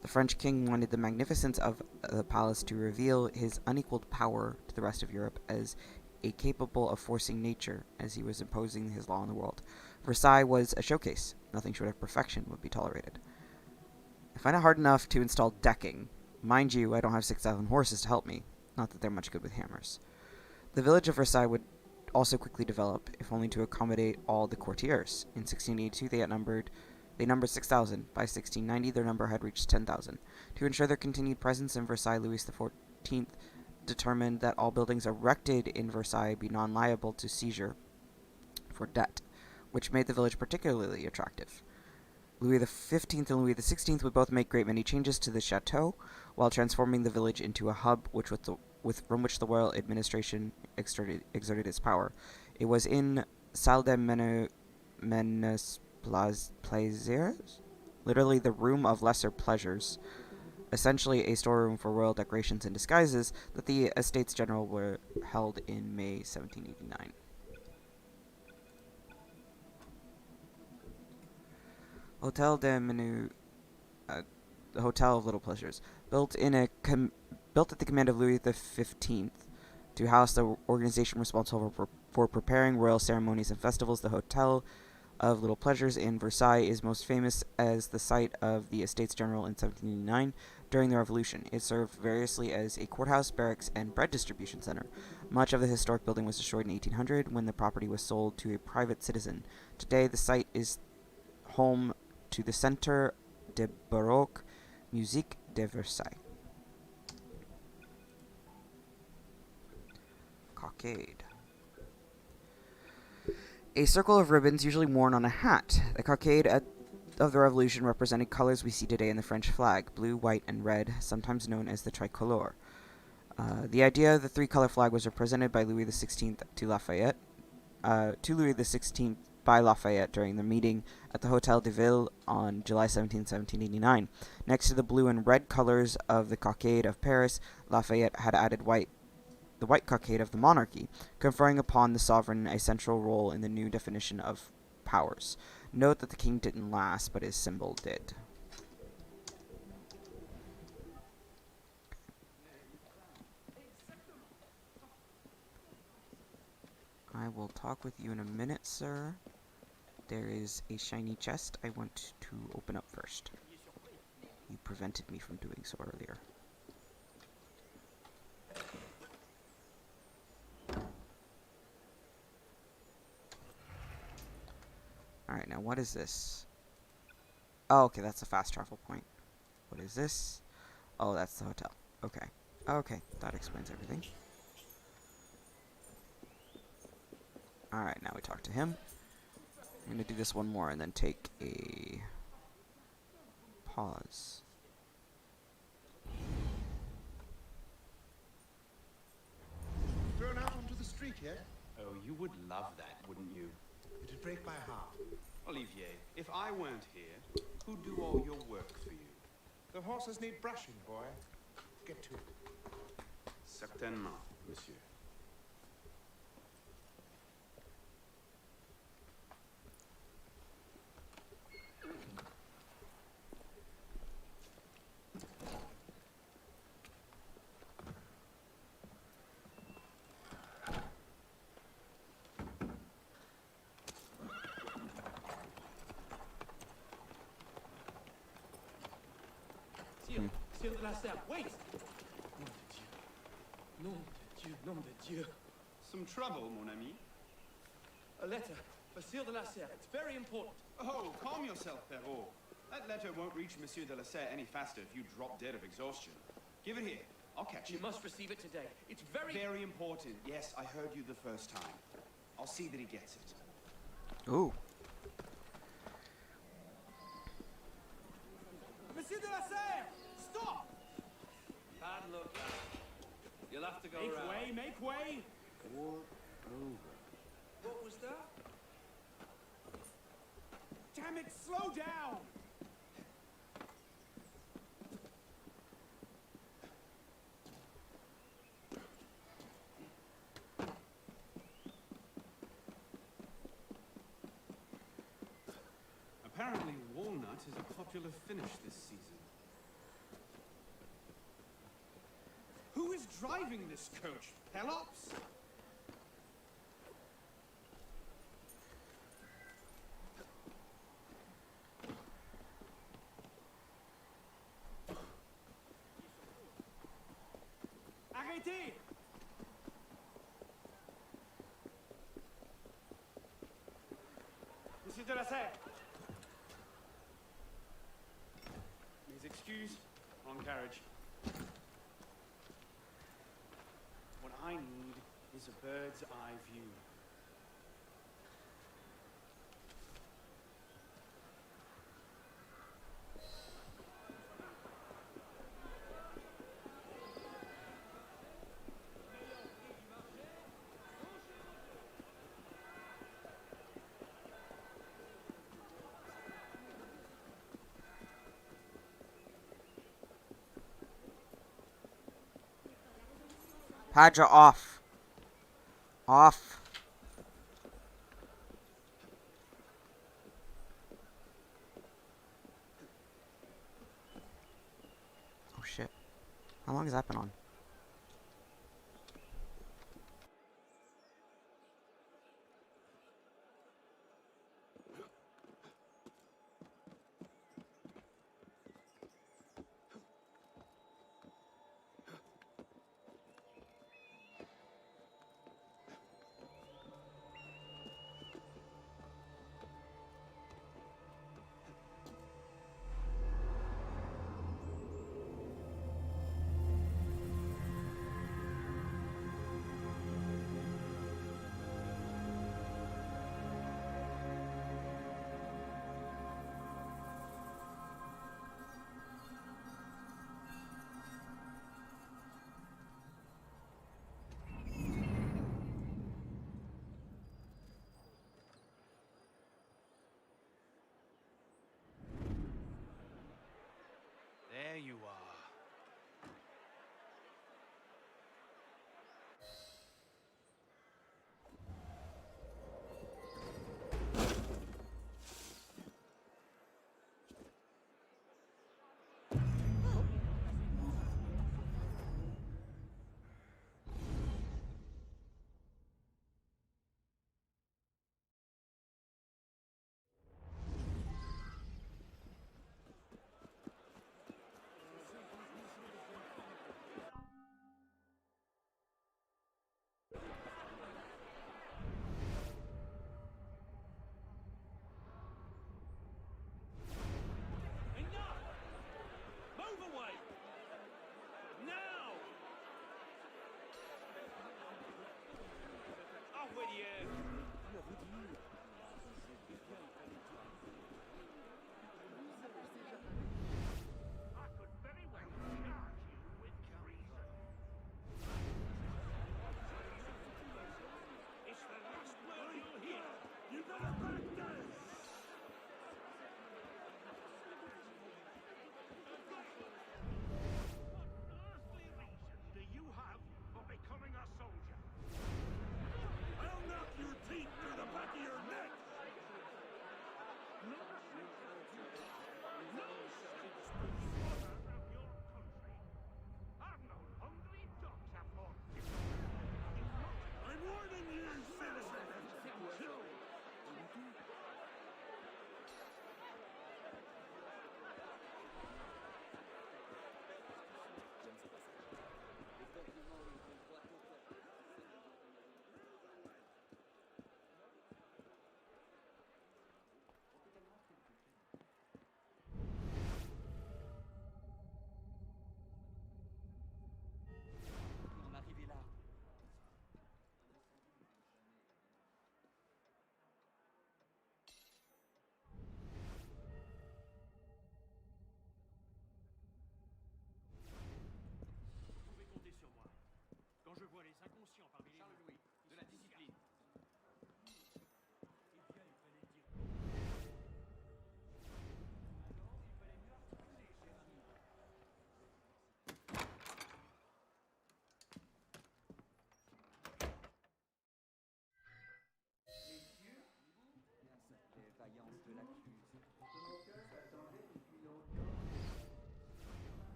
The French king wanted the magnificence of the palace to reveal his unequaled power to the rest of Europe as a capable of forcing nature as he was imposing his law on the world. Versailles was a showcase. Nothing short of perfection would be tolerated. I find it hard enough to install decking. Mind you, I don't have 6,000 horses to help me. Not that they're much good with hammers. The village of Versailles would also quickly develop, if only to accommodate all the courtiers. In 1682, they numbered 6,000. By 1690, their number had reached 10,000. To ensure their continued presence in Versailles, Louis XIV determined that all buildings erected in Versailles be non-liable to seizure for debt, which made the village particularly attractive. Louis XV and Louis XVI would both make great many changes to the chateau, while transforming the village into a hub from which the royal administration exerted its power. It was in Salle des Menus Plaisirs, literally the room of lesser pleasures, essentially a storeroom for royal decorations and disguises, that the Estates General were held in May 1789. Hotel des Menus, the Hotel of Little Pleasures, built at the command of Louis XV to house the organization responsible for preparing royal ceremonies and festivals. The Hotel of Little Pleasures in Versailles is most famous as the site of the Estates General in 1789 during the Revolution. It served variously as a courthouse, barracks, and bread distribution center. Much of the historic building was destroyed in 1800 when the property was sold to a private citizen. Today, the site is home to the Centre de Baroque Musique de Versailles. Cockade. A circle of ribbons usually worn on a hat. The cockade of the Revolution represented colors we see today in the French flag, blue, white, and red, sometimes known as the tricolore. The idea of the three-color flag was represented by Louis XVI to Lafayette, Louis XVI by Lafayette during the meeting at the Hotel de Ville on July 17, 1789. Next to the blue and red colors of the cockade of Paris, Lafayette had added the white cockade of the monarchy, conferring upon the sovereign a central role in the new definition of powers. Note that the king didn't last, but his symbol did. I will talk with you in a minute, sir. There is a shiny chest I want to open up first. You prevented me from doing so earlier. Alright, now what is this? Oh, okay, that's a fast travel point. What is this? Oh, that's the hotel. Okay. Okay, that explains everything. Alright, now we talk to him. I'm going to do this one more and then take a pause. Thrown out onto the street yet? Oh, you would love that, wouldn't you? It'd break my heart. Olivier, if I weren't here, who'd do all your work for you? The horses need brushing, boy. Get to it. Certainement, monsieur. Sire de la Serre, wait! Nom de Dieu, nom de Dieu. Some trouble, mon ami? A letter for Sire de la Serre. It's very important. Oh, calm yourself, Perrault. That letter won't reach Monsieur de la Serre any faster if you drop dead of exhaustion. Give it here. I'll catch You it. must receive it today. It's very... Very important. Yes, I heard you the first time. I'll see that he gets it. Ooh. Monsieur de la Serre! Stop! Bad luck, lad. You'll have to go Make round. way, make way! War over. What was that? Damn it, slow down! Apparently, walnut is a popular finish this season. Who is driving this coach? Pelops? Arrêtez! Monsieur de la Serre! Mes excuses. Wrong carriage. What I need is a bird's eye view. Padra off. Off. Oh shit. How long has that been on?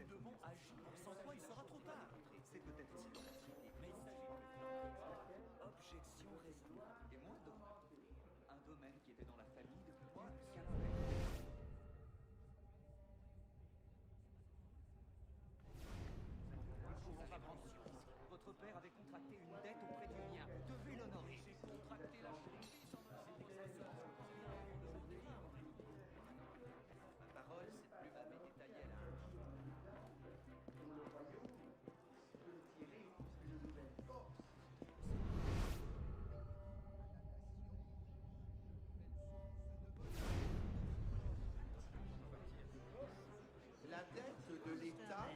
Nous devons agir, sans quoi il sera trop tard. C'est peut-être une opportunité, mais il s'agit objection raisonnable. Et moins un domaine qui était dans la famille depuis plus de 15 ans. On va prendre silence. Votre père avait contracté une dette auprès du mien. Vous devez l'honorer. J'ai contracté la justice en ma parole, cette plume avait détaillé à la La dette de l'État,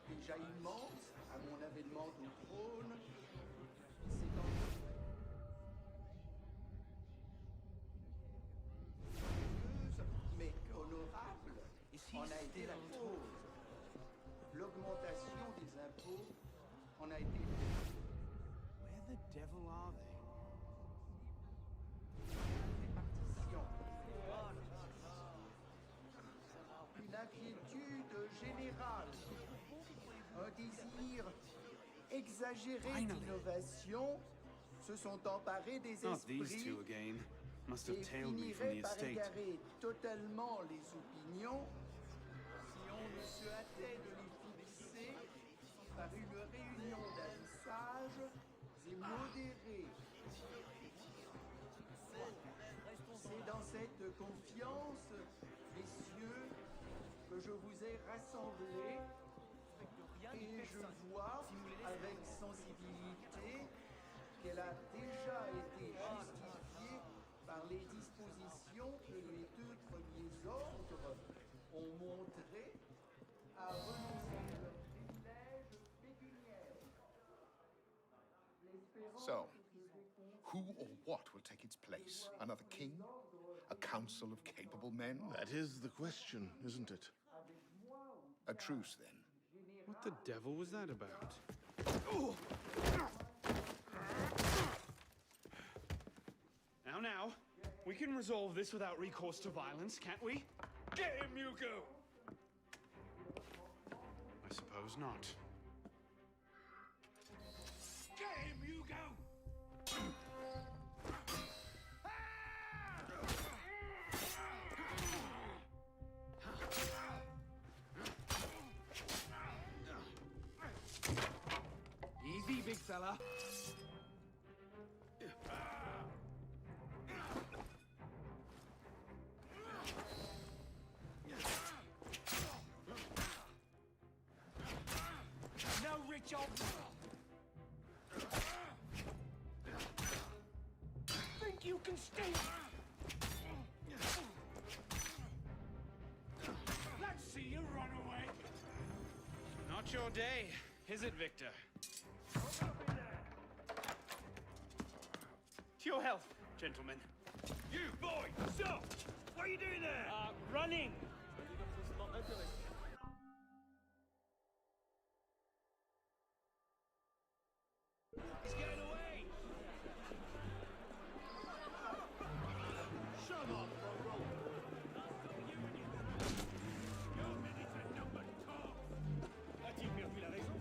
déjà immense à mon avènement au trône, s'est mais honorable, en a été la cause. L'augmentation des impôts en a été... Where the devil are they? Une inquiétude générale, un désir exagéré d'innovation se sont emparés des Not these esprits two again. Must et have tailed me from finiraient the par estate. égarer totalement les opinions si on ne se hâtait de les fixer par une réunion d'avis sages et modérés. C'est dans cette confiance, messieurs, que je vous ai rassemblés et je vois avec sensibilité qu'elle a déjà été justifiée par les dispositions que les deux premiers ordres ont montrées à renoncer à leurs privilèges pécuniaires. So, who or what will take its place? Another king? A council of capable men? That is the question, isn't it? A truce, then. What the devil was that about? Now, we can resolve this without recourse to violence, can't we? Get him, Hugo! I suppose not. Get him, Hugo! Easy, big fella. No, Richard! Think you can stay? Let's see you run away! Not your day, is it, Victor? To your health, gentlemen. You, boy! Stop! What are you doing there? Running! He's getting away! Shut up, bro! Your minutes are numbered, Tom! A-t-il perdu la raison?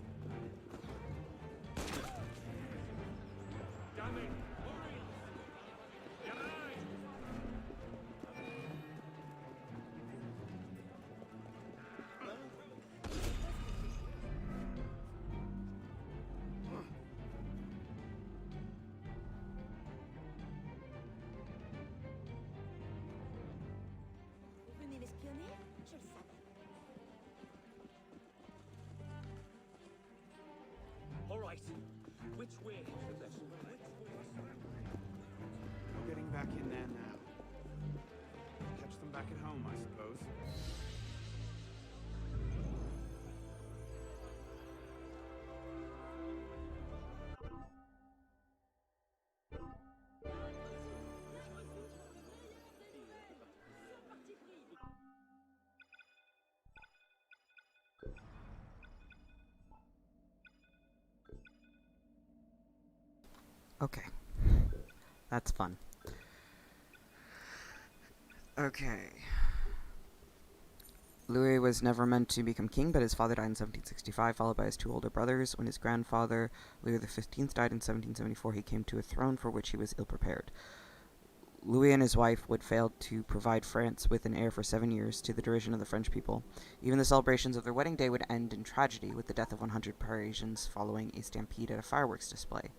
Damn it! Hurry! Get Vous venez m'espionner? Je le savais. All right. Which way? No getting back in there now. Catch them back at home, I suppose. Okay. That's fun. Okay. Louis was never meant to become king, but his father died in 1765, followed by his two older brothers. When his grandfather, Louis XV, died in 1774, he came to a throne for which he was ill-prepared. Louis and his wife would fail to provide France with an heir for 7 years, to the derision of the French people. Even the celebrations of their wedding day would end in tragedy, with the death of 100 Parisians following a stampede at a fireworks display.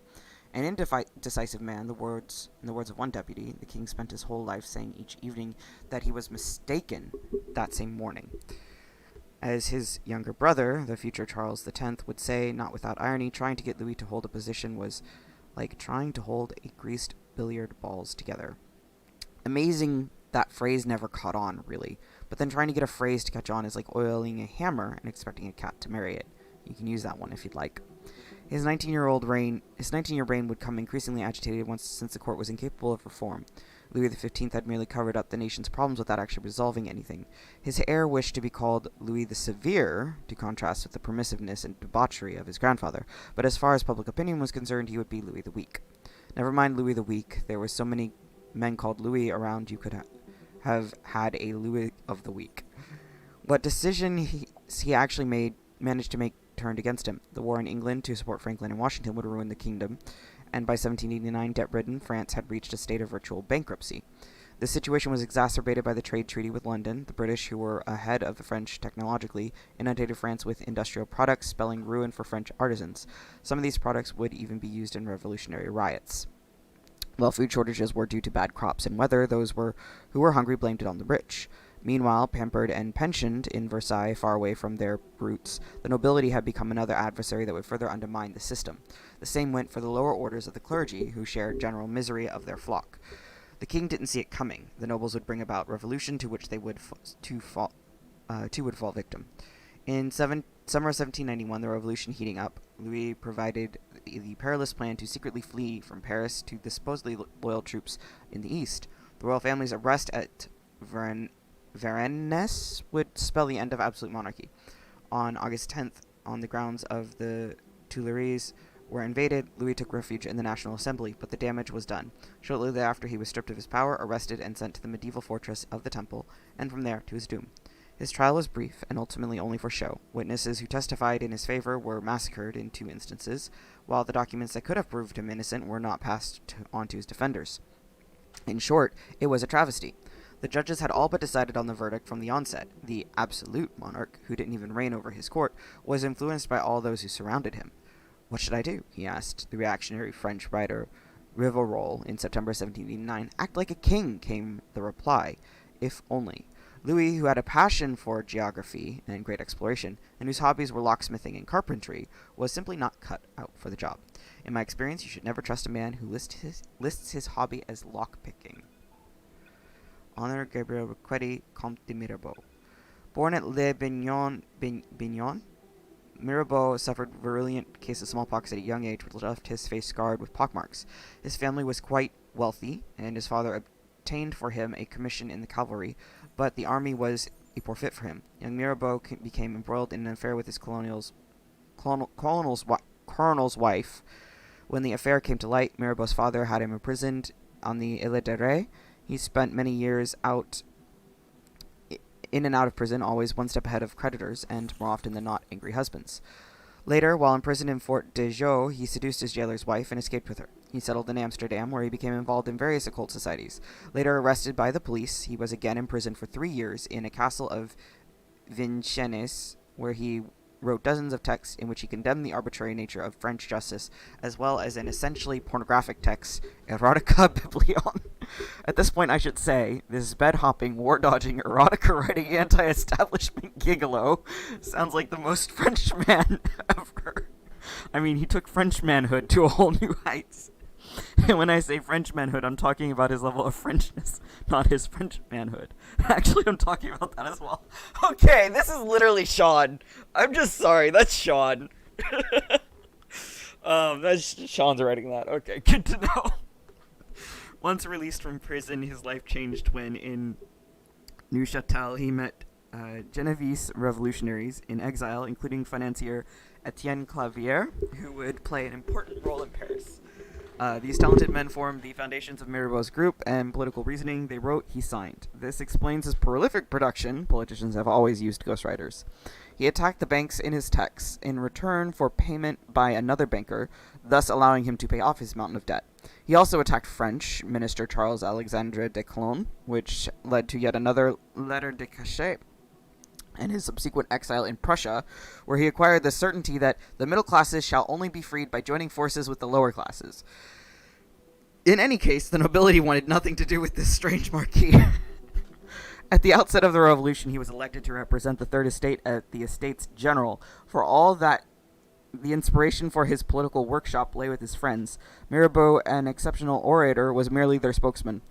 An indecisive man, in the words of one deputy, the king spent his whole life saying each evening that he was mistaken that same morning. As his younger brother, the future Charles X, would say, not without irony, trying to get Louis to hold a position was like trying to hold a greased billiard balls together. Amazing that phrase never caught on, really. But then trying to get a phrase to catch on is like oiling a hammer and expecting a cat to marry it. You can use that one if you'd like. His 19-year brain would become increasingly agitated since the court was incapable of reform. Louis XV had merely covered up the nation's problems without actually resolving anything. His heir wished to be called Louis the Severe, to contrast with the permissiveness and debauchery of his grandfather, but as far as public opinion was concerned, he would be Louis the Weak. Never mind Louis the Weak, there were so many men called Louis around you could have had a Louis of the Weak. What decision he actually managed to make turned against him. The war in England to support Franklin and Washington would ruin the kingdom, and by 1789, debt-ridden, France had reached a state of virtual bankruptcy. This situation was exacerbated by the trade treaty with London. The British, who were ahead of the French technologically, inundated France with industrial products, spelling ruin for French artisans. Some of these products would even be used in revolutionary riots. While food shortages were due to bad crops and weather, those who were hungry blamed it on the rich. Meanwhile, pampered and pensioned in Versailles, far away from their roots, the nobility had become another adversary that would further undermine the system. The same went for the lower orders of the clergy, who shared general misery of their flock. The king didn't see it coming. The nobles would bring about revolution to which they would fall victim. In summer of 1791, the revolution heating up, Louis provided the perilous plan to secretly flee from Paris to the supposedly loyal troops in the east. The royal family's arrest at Varennes would spell the end of absolute monarchy. On August 10th, on the grounds of the Tuileries were invaded, Louis took refuge in the National Assembly, but the damage was done. Shortly thereafter, he was stripped of his power, arrested, and sent to the medieval fortress of the Temple, and from there to his doom. His trial was brief, and ultimately only for show. Witnesses who testified in his favor were massacred in 2 instances, while the documents that could have proved him innocent were not passed on to his defenders. In short, it was a travesty. The judges had all but decided on the verdict from the onset. The absolute monarch, who didn't even reign over his court, was influenced by all those who surrounded him. "What should I do?" he asked the reactionary French writer Rivarol in September 1789. "Act like a king," came the reply. If only. Louis, who had a passion for geography and great exploration, and whose hobbies were locksmithing and carpentry, was simply not cut out for the job. In my experience, you should never trust a man who lists his hobby as lockpicking. Honor Gabriel Riquetti, Comte de Mirabeau. Born at Les Bignon, Mirabeau suffered a virulent case of smallpox at a young age, which left his face scarred with pockmarks. His family was quite wealthy, and his father obtained for him a commission in the cavalry, but the army was a poor fit for him. Young Mirabeau became embroiled in an affair with his colonel's wife. When the affair came to light, Mirabeau's father had him imprisoned on the Ile de Ré. He spent many years in and out of prison, always one step ahead of creditors, and more often than not, angry husbands. Later, while imprisoned in Fort de Joux, he seduced his jailer's wife and escaped with her. He settled in Amsterdam, where he became involved in various occult societies. Later arrested by the police, he was again imprisoned for 3 years in a castle of Vincennes, where he wrote dozens of texts in which he condemned the arbitrary nature of French justice, as well as an essentially pornographic text, Erotica Biblion. At this point, I should say, this bed-hopping, war-dodging, erotica-writing, anti-establishment gigolo sounds like the most French man ever. I mean, he took French manhood to a whole new heights. And when I say French manhood, I'm talking about his level of Frenchness, not his French manhood. Actually, I'm talking about that as well. Okay, this is literally Sean. I'm just sorry, that's Sean. That's Sean's writing that. Okay, good to know. Once released from prison, his life changed when in Neuchâtel he met Genovese revolutionaries in exile, including financier Etienne Clavier, who would play an important role in Paris. These talented men formed the foundations of Mirabeau's group, and political reasoning they wrote, he signed. This explains his prolific production. Politicians have always used ghostwriters. He attacked the banks in his texts in return for payment by another banker, thus allowing him to pay off his mountain of debt. He also attacked French Minister Charles Alexandre de Calonne, which led to yet another lettre de cachet, and his subsequent exile in Prussia, where he acquired the certainty that the middle classes shall only be freed by joining forces with the lower classes. In any case, the nobility wanted nothing to do with this strange marquis. At the outset of the revolution, he was elected to represent the Third Estate at the Estates General. For all that the inspiration for his political workshop lay with his friends, Mirabeau, an exceptional orator, was merely their spokesman.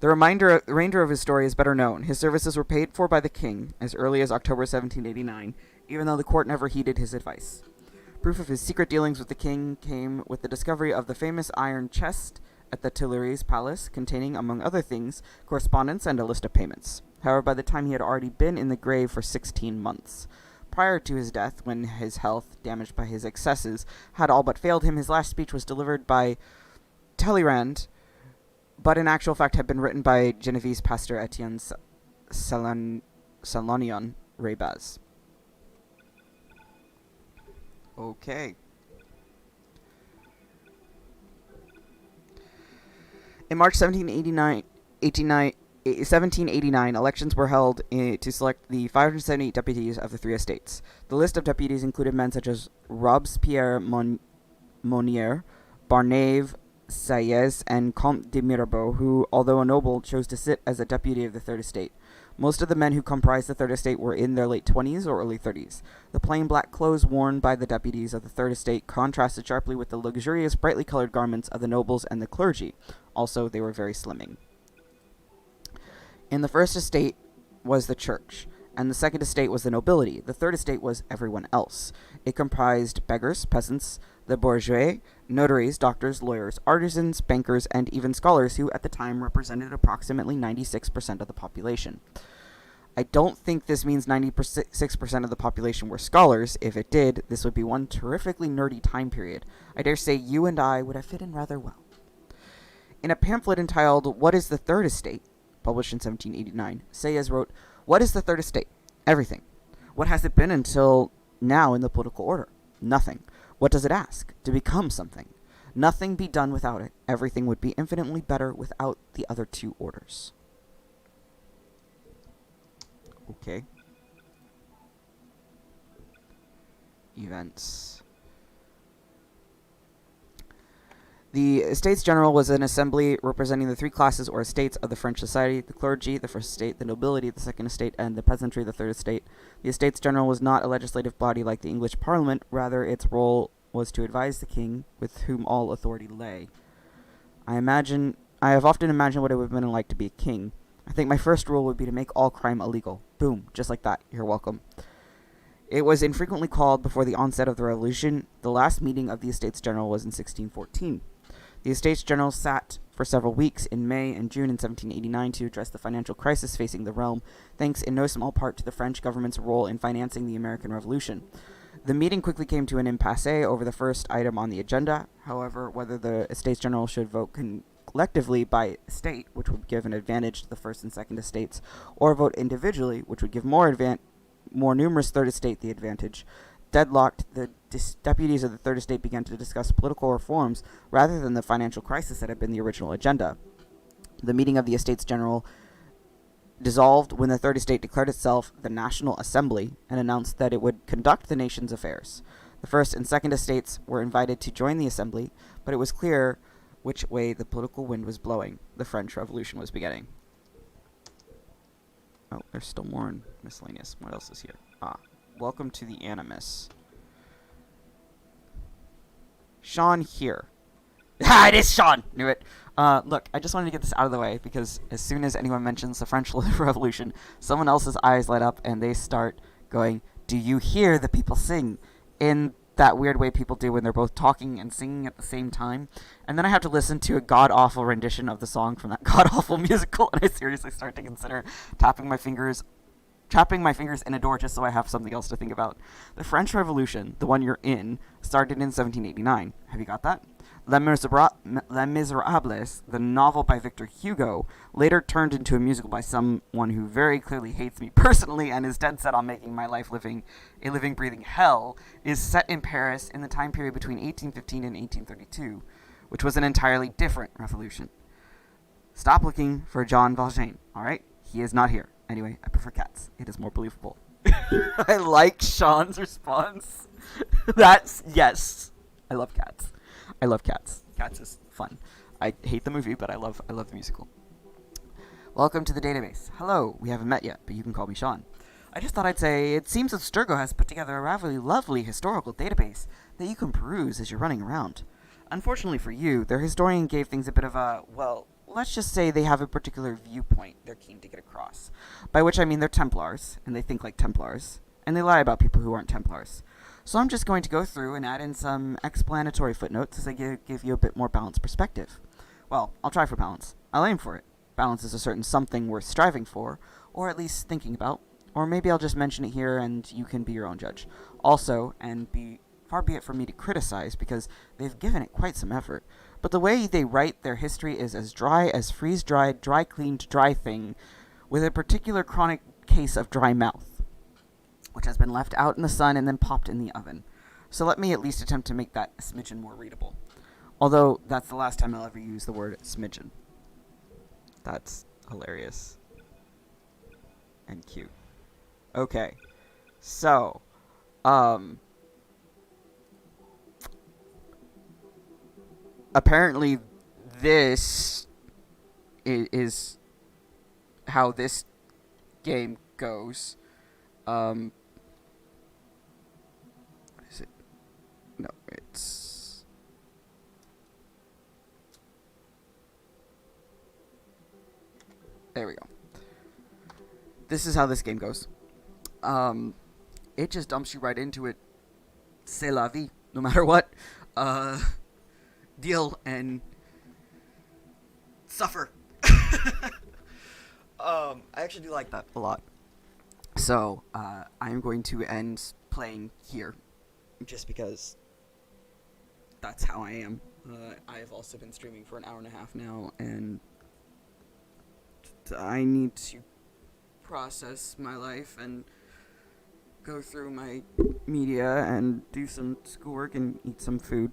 The remainder of his story is better known. His services were paid for by the king as early as October 1789, even though the court never heeded his advice. Proof of his secret dealings with the king came with the discovery of the famous iron chest at the Tuileries Palace, containing, among other things, correspondence and a list of payments. However, by the time he had already been in the grave for 16 months. Prior to his death, when his health, damaged by his excesses, had all but failed him, his last speech was delivered by Talleyrand, but in actual fact had been written by Genovese pastor Etienne Salonion Rebaz. Okay. In March 1789, elections were held to select the 578 deputies of the three estates. The list of deputies included men such as Robespierre Monnier, Barnave, Sieyès, and Comte de Mirabeau, who, although a noble, chose to sit as a deputy of the Third Estate. Most of the men who comprised the Third Estate were in their late 20s or early 30s. The plain black clothes worn by the deputies of the Third Estate contrasted sharply with the luxurious, brightly colored garments of the nobles and the clergy. Also, they were very slimming. In the First Estate was the church, and the Second Estate was the nobility. The Third Estate was everyone else. It comprised beggars, peasants, the bourgeois, notaries, doctors, lawyers, artisans, bankers, and even scholars who at the time represented approximately 96% of the population. I don't think this means 96% of the population were scholars. If it did, this would be one terrifically nerdy time period. I dare say you and I would have fit in rather well. In a pamphlet entitled, What is the Third Estate?, published in 1789, Sieyès wrote, "What is the Third Estate? Everything. What has it been until now in the political order? Nothing. What does it ask? To become something. Nothing be done without it. Everything would be infinitely better without the other two orders." Okay. Events. The Estates General was an assembly representing the three classes or estates of the French society: the clergy, the First Estate; the nobility, the Second Estate; and the peasantry, the Third Estate. The Estates General was not a legislative body like the English Parliament. Rather, its role was to advise the king, with whom all authority lay. I have often imagined what it would have been like to be a king. I think my first rule would be to make all crime illegal. Boom, just like that. You're welcome. It was infrequently called before the onset of the Revolution. The last meeting of the Estates General was in 1614. The Estates General sat for several weeks in May and June in 1789 to address the financial crisis facing the realm, thanks in no small part to the French government's role in financing the American Revolution. The meeting quickly came to an impasse over the first item on the agenda. However, whether the Estates General should vote collectively by estate, which would give an advantage to the First and Second Estates, or vote individually, which would give more numerous Third Estate the advantage, deadlocked, the deputies of the Third Estate began to discuss political reforms rather than the financial crisis that had been the original agenda. The meeting of the Estates General dissolved when the Third Estate declared itself the National Assembly and announced that it would conduct the nation's affairs. The First and Second Estates were invited to join the Assembly, but it was clear which way the political wind was blowing. The French Revolution was beginning. Oh, there's still more in miscellaneous. What else is here? Welcome to the Animus. Sean here. It is Sean! Knew it. Look, I just wanted to get this out of the way because as soon as anyone mentions the French Revolution, someone else's eyes light up and they start going, "Do you hear the people sing?" in that weird way people do when they're both talking and singing at the same time. And then I have to listen to a god-awful rendition of the song from that god-awful musical, and I seriously start to consider tapping my fingers trapping my fingers in a door just so I have something else to think about. The French Revolution, the one you're in, started in 1789. Have you got that? Les Miserables, the novel by Victor Hugo, later turned into a musical by someone who very clearly hates me personally and is dead set on making my life a living, breathing hell, is set in Paris in the time period between 1815 and 1832, which was an entirely different revolution. Stop looking for Jean Valjean, alright? He is not here. Anyway, I prefer cats. It is more believable. I like Sean's response. That's, yes. I love cats. I love cats. Cats is fun. I hate the movie, but I love the musical. Welcome to the database. Hello, we haven't met yet, but you can call me Sean. I just thought I'd say, it seems that Sturgo has put together a rather lovely historical database that you can peruse as you're running around. Unfortunately for you, their historian gave things a bit of a, well, let's just say they have a particular viewpoint they're keen to get across. By which I mean they're Templars, and they think like Templars, and they lie about people who aren't Templars. So I'm just going to go through and add in some explanatory footnotes as I give you a bit more balanced perspective. Well, I'll try for balance. I'll aim for it. Balance is a certain something worth striving for, or at least thinking about, or maybe I'll just mention it here and you can be your own judge. Also, and far be it from me to criticize, because they've given it quite some effort, but the way they write their history is as dry as freeze-dried, dry-cleaned, dry thing, with a particular chronic case of dry mouth, which has been left out in the sun and then popped in the oven. So let me at least attempt to make that a smidgen more readable. Although, that's the last time I'll ever use the word smidgen. That's hilarious. And cute. Okay. So, apparently this is how this game goes. What is it? No, it's... There we go. This is how this game goes. It just dumps you right into it. C'est la vie, no matter what. Deal and suffer. I actually do like that a lot. So, I'm going to end playing here, just because that's how I am. I've also been streaming for an hour and a half now, and I need to process my life and go through my media and do some schoolwork and eat some food.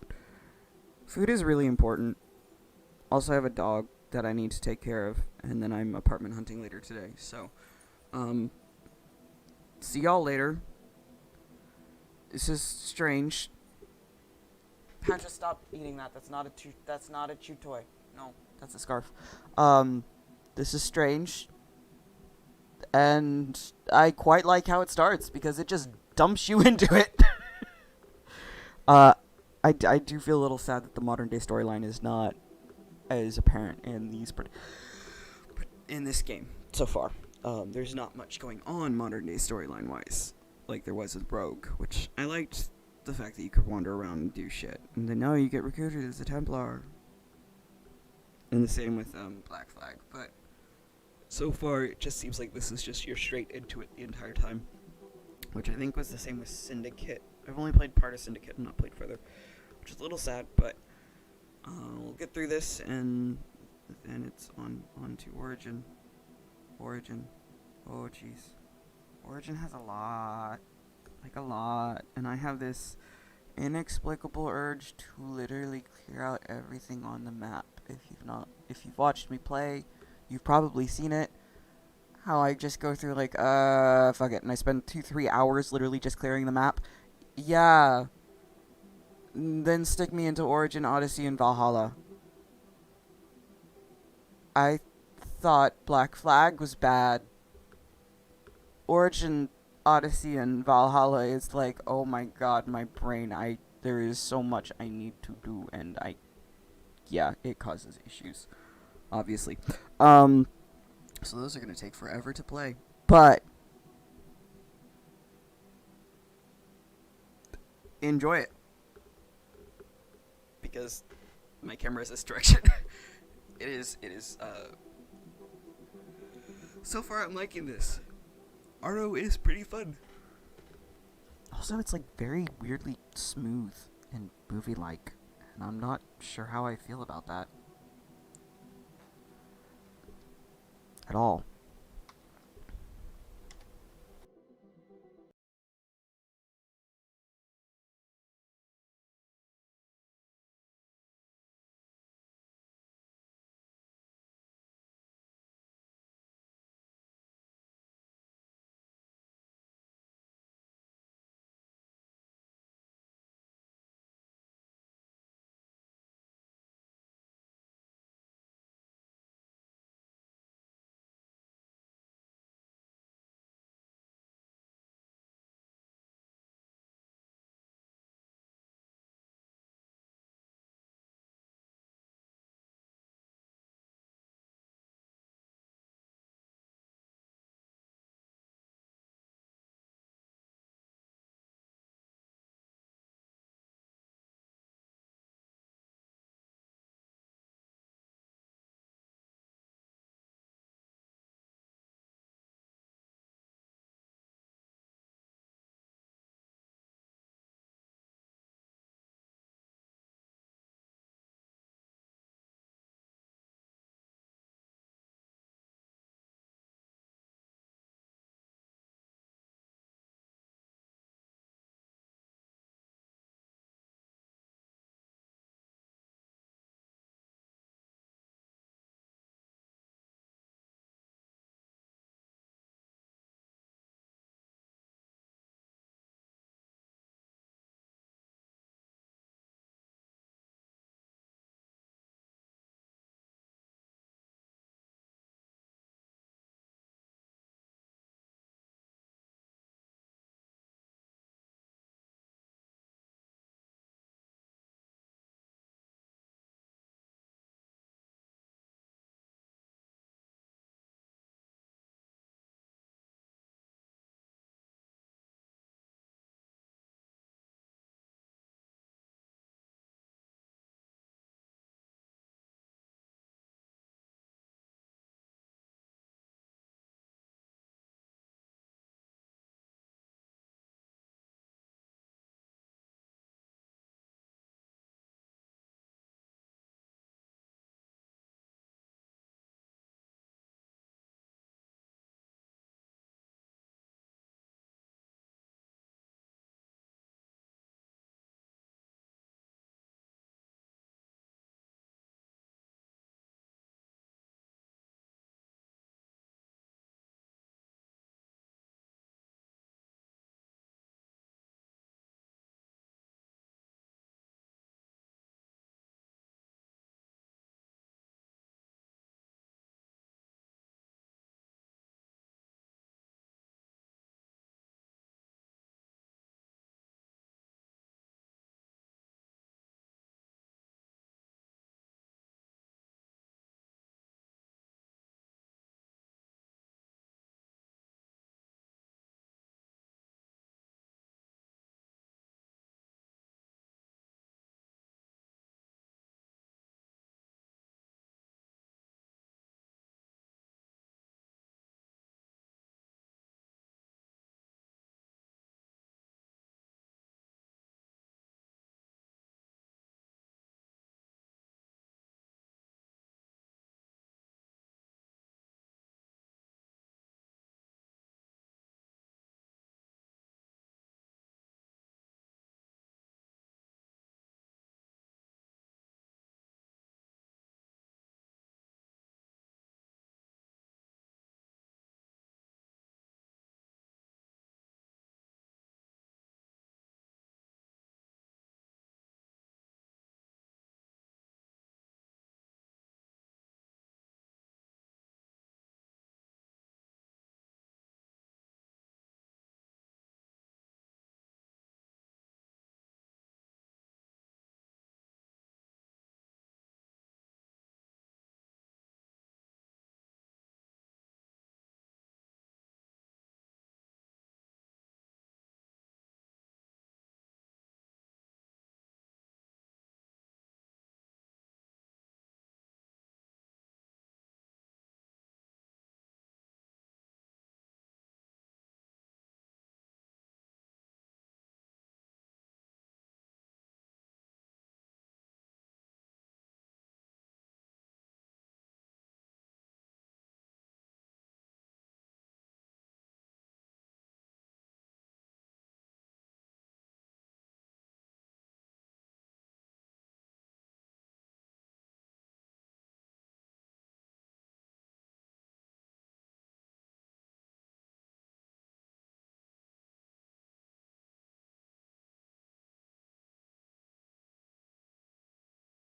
Food is really important. Also, I have a dog that I need to take care of, and then I'm apartment hunting later today, so, see y'all later. This is strange. Patrick, stop eating that. That's not a chew toy. No, that's a scarf. This is strange. And I quite like how it starts, because it just dumps you into it. I do feel a little sad that the modern day storyline is not as apparent in this game so far. There's not much going on modern day storyline wise, like there was with Rogue, which I liked the fact that you could wander around and do shit, and then now you get recruited as a Templar. And the same with Black Flag, but so far it just seems like this is just you're straight into it the entire time, which I think was the same with Syndicate. I've only played part of Syndicate and not played further, which is a little sad, but we'll get through this, and then it's on to Origin. Oh jeez. Origin has a lot, and I have this inexplicable urge to literally clear out everything on the map. If you've watched me play, you've probably seen it. How I just go through like, fuck it, and I spend 2-3 hours literally just clearing the map. Yeah. Then stick me into Origin, Odyssey, and Valhalla. I thought Black Flag was bad. Origin, Odyssey, and Valhalla is like, oh my god, my brain, there is so much I need to do, and yeah, it causes issues, obviously. So those are going to take forever to play, but enjoy it, because my camera is this direction. it is, so far I'm liking this. Arno is pretty fun. Also, it's like very weirdly smooth and movie-like, and I'm not sure how I feel about that at all.